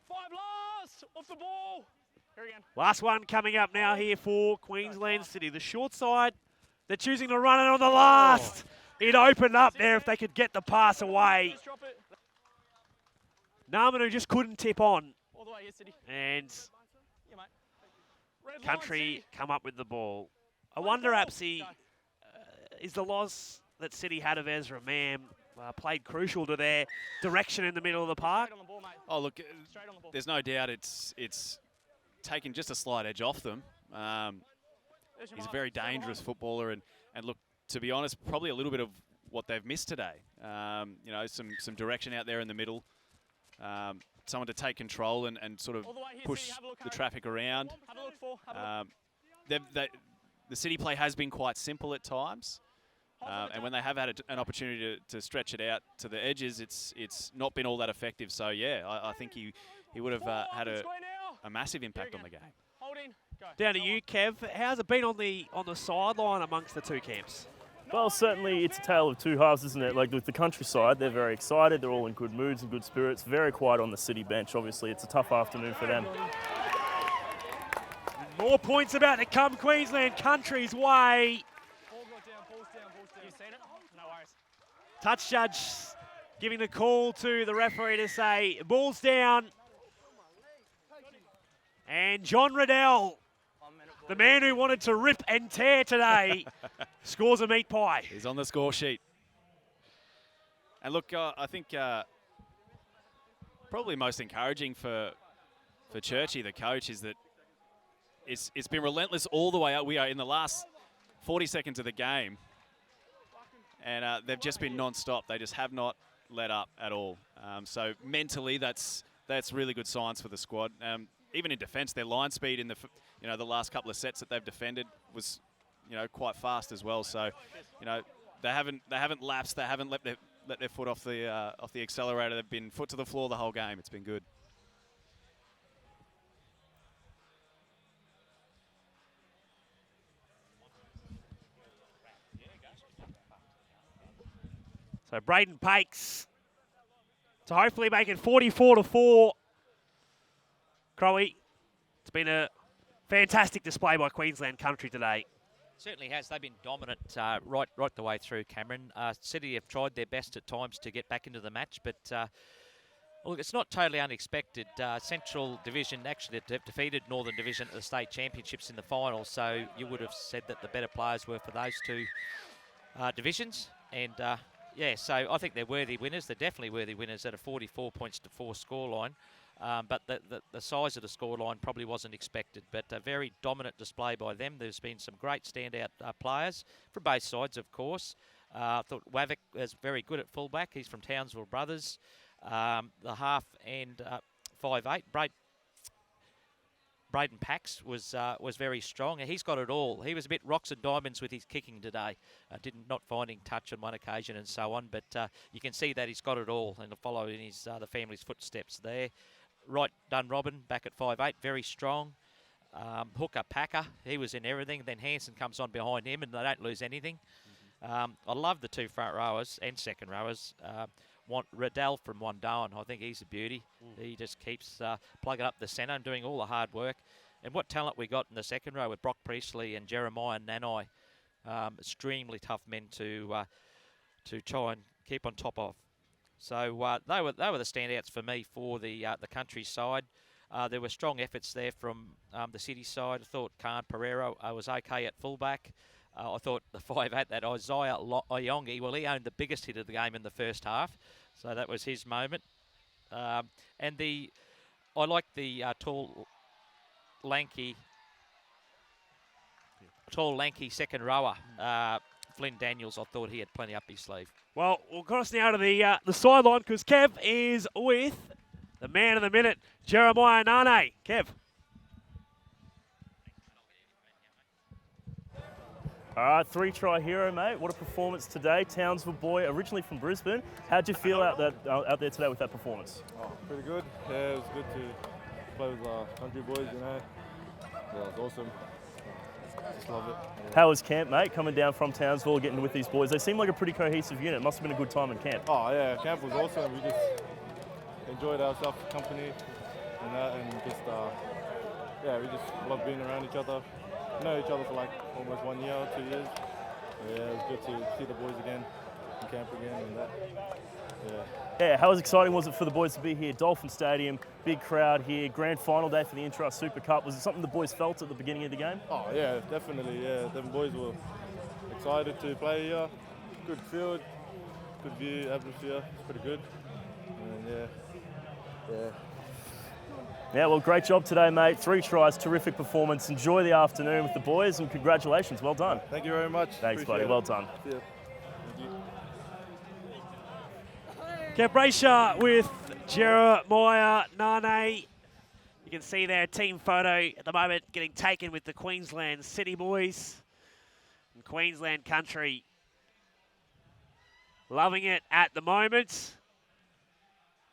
5 last. Off the ball. Here again. Last one coming up now here for Queensland City. The short side, they're choosing to run it on the last. It opened up there if they could get the pass away. Namanu just couldn't tip on. All the way, yes, City. And Yeah, mate. Country come up with the ball. I wonder, Apsy, is the loss that City had of Ezra Mam played crucial to their direction in the middle of the park? Oh, look, there's no doubt it's taken just a slight edge off them. He's a very dangerous footballer, and look, to be honest, probably a little bit of what they've missed today. You know, some direction out there in the middle. Someone to take control and sort of push the traffic around. The City play has been quite simple at times. And when they have had an opportunity to stretch it out to the edges, it's not been all that effective. So, yeah, I think he would have had a massive impact on the game. Down to you, Kev. How's it been on the sideline amongst the two camps? Well, certainly it's a tale of two halves, isn't it? Like with the countryside, they're very excited. They're all in good moods and good spirits. Very quiet on the City bench. Obviously, it's a tough afternoon for them. More points about to come Queensland Country's way. Touch judge giving the call to the referee to say, ball's down. And John Riddell, the man who wanted to rip and tear today, scores a meat pie. He's on the score sheet. And look, I think probably most encouraging for Churchy, the coach, is that it's been relentless all the way up. We are in the last 40 seconds of the game, and they've just been non-stop. They just have not let up at all. So mentally, that's really good signs for the squad. Even in defence, their line speed in the last couple of sets that they've defended was quite fast as well. So they haven't lapsed. They haven't let their foot off the accelerator. They've been foot to the floor the whole game. It's been good. So Braden Pakes to hopefully make it 44-4. Crowe, it's been a fantastic display by Queensland Country today. Certainly has. They've been dominant right the way through, Cameron. City have tried their best at times to get back into the match, but look, it's not totally unexpected. Central Division actually defeated Northern Division at the state championships in the final, so you would have said that the better players were for those two divisions. And yeah, so I think they're worthy winners. They're definitely worthy winners at a 44 points to 4 scoreline. But the size of the scoreline probably wasn't expected. But a very dominant display by them. There's been some great standout players from both sides, of course. I thought Wavik was very good at fullback. He's from Townsville Brothers. The half and 5'8". Braden Pax was very strong. He's got it all. He was a bit rocks and diamonds with his kicking today. Not finding touch on one occasion and so on. But you can see that he's got it all and following his the family's footsteps there. Right done, Robin, back at 5'8", very strong. Hooker Packer, he was in everything. Then Hansen comes on behind him and they don't lose anything. I love the two front rowers and second rowers. Riddell from Wandoan, I think he's a beauty. He just keeps plugging up the centre and doing all the hard work. And what talent we got in the second row with Brock Priestley and Jeremiah Nanai. Extremely tough men to try and keep on top of. So they were the standouts for me for the countryside. There were strong efforts there from the City side. I thought Khan Pereira was okay at fullback. I thought the 5'8", that Isaiah Oyongi, well, he owned the biggest hit of the game in the first half. So that was his moment. I like the tall, lanky second rower. Flynn Daniels, I thought he had plenty up his sleeve. Well, we'll cross now to the sideline because Kev is with the man of the minute, Jeremiah Nane. Kev. All right, 3-try hero, mate. What a performance today. Townsville boy, originally from Brisbane. How'd you feel out there today with that performance? Oh, pretty good. Yeah, it was good to play with country boys, Yeah, it was awesome. Just love it. Yeah. How was camp, mate, coming down from Townsville, getting with these boys? They seem like a pretty cohesive unit. Must have been a good time in camp. Oh, yeah, camp was awesome. We just enjoyed ourselves, company and that, and just, we just love being around each other. Know each other for like almost 1 year, 2 years. So, yeah, it was good to see the boys again, in camp again, and that. Yeah, how exciting was it for the boys to be here? Dolphin Stadium, big crowd here, grand final day for the Intrust Super Cup. Was it something the boys felt at the beginning of the game? Oh yeah, definitely. Yeah, them boys were excited to play here. Good field, good view, atmosphere. It's pretty good. And Yeah, well, great job today, mate. 3 tries, terrific performance. Enjoy the afternoon with the boys, and congratulations. Well done. Thank you very much. Thanks, Appreciate buddy. it. Well done. See ya. Thank you. Cabracia with Jeremiah Nane. You can see their team photo at the moment getting taken with the Queensland City boys. And Queensland Country loving it at the moment.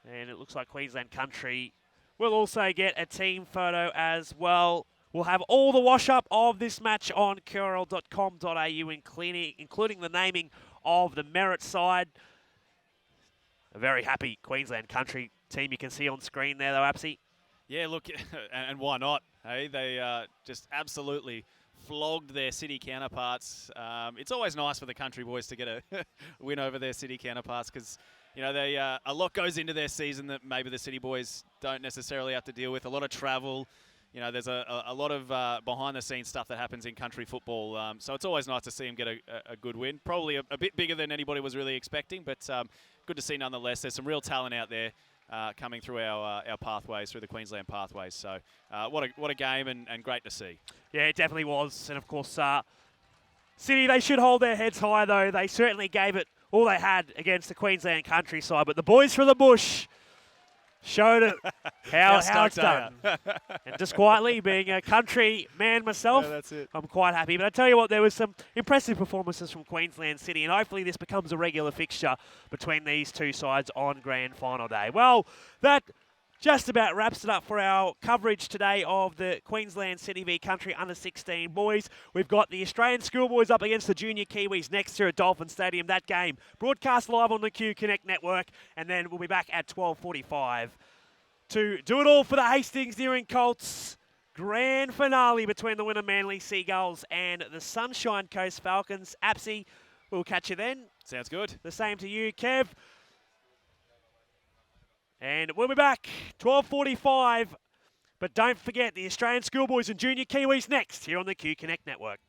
And it looks like Queensland Country will also get a team photo as well. We'll have all the wash-up of this match on qrl.com.au, including the naming of the merit side. A very happy Queensland Country team you can see on screen there, though, Apsy. Yeah, look, and why not? Hey, they just absolutely flogged their city counterparts. It's always nice for the Country boys to get a win over their city counterparts because, you know, they a lot goes into their season that maybe the city boys don't necessarily have to deal with. A lot of travel. You know, there's a lot of behind-the-scenes stuff that happens in country football. So it's always nice to see them get a good win. Probably a bit bigger than anybody was really expecting, but good to see nonetheless. There's some real talent out there coming through our pathways, through the Queensland pathways. So what a game and great to see. Yeah, it definitely was. And, of course, City, they should hold their heads high, though. They certainly gave it all they had against the Queensland Country side. But the boys from the bush showed it how it's done. And just quietly, being a country man myself, Yeah, that's it. I'm quite happy. But I tell you what, there was some impressive performances from Queensland City, and hopefully this becomes a regular fixture between these two sides on grand final day. Well, that just about wraps it up for our coverage today of the Queensland City v Country under-16 boys. We've got the Australian schoolboys up against the junior Kiwis next here at Dolphin Stadium. That game broadcast live on the Q Connect network, and then we'll be back at 12:45 to do it all for the Hastings Deering Colts grand finale between the winner Manly Seagulls and the Sunshine Coast Falcons. Apsy, we'll catch you then. Sounds good. The same to you, Kev. And we'll be back 12:45. But don't forget the Australian schoolboys and junior Kiwis next here on the Q Connect network.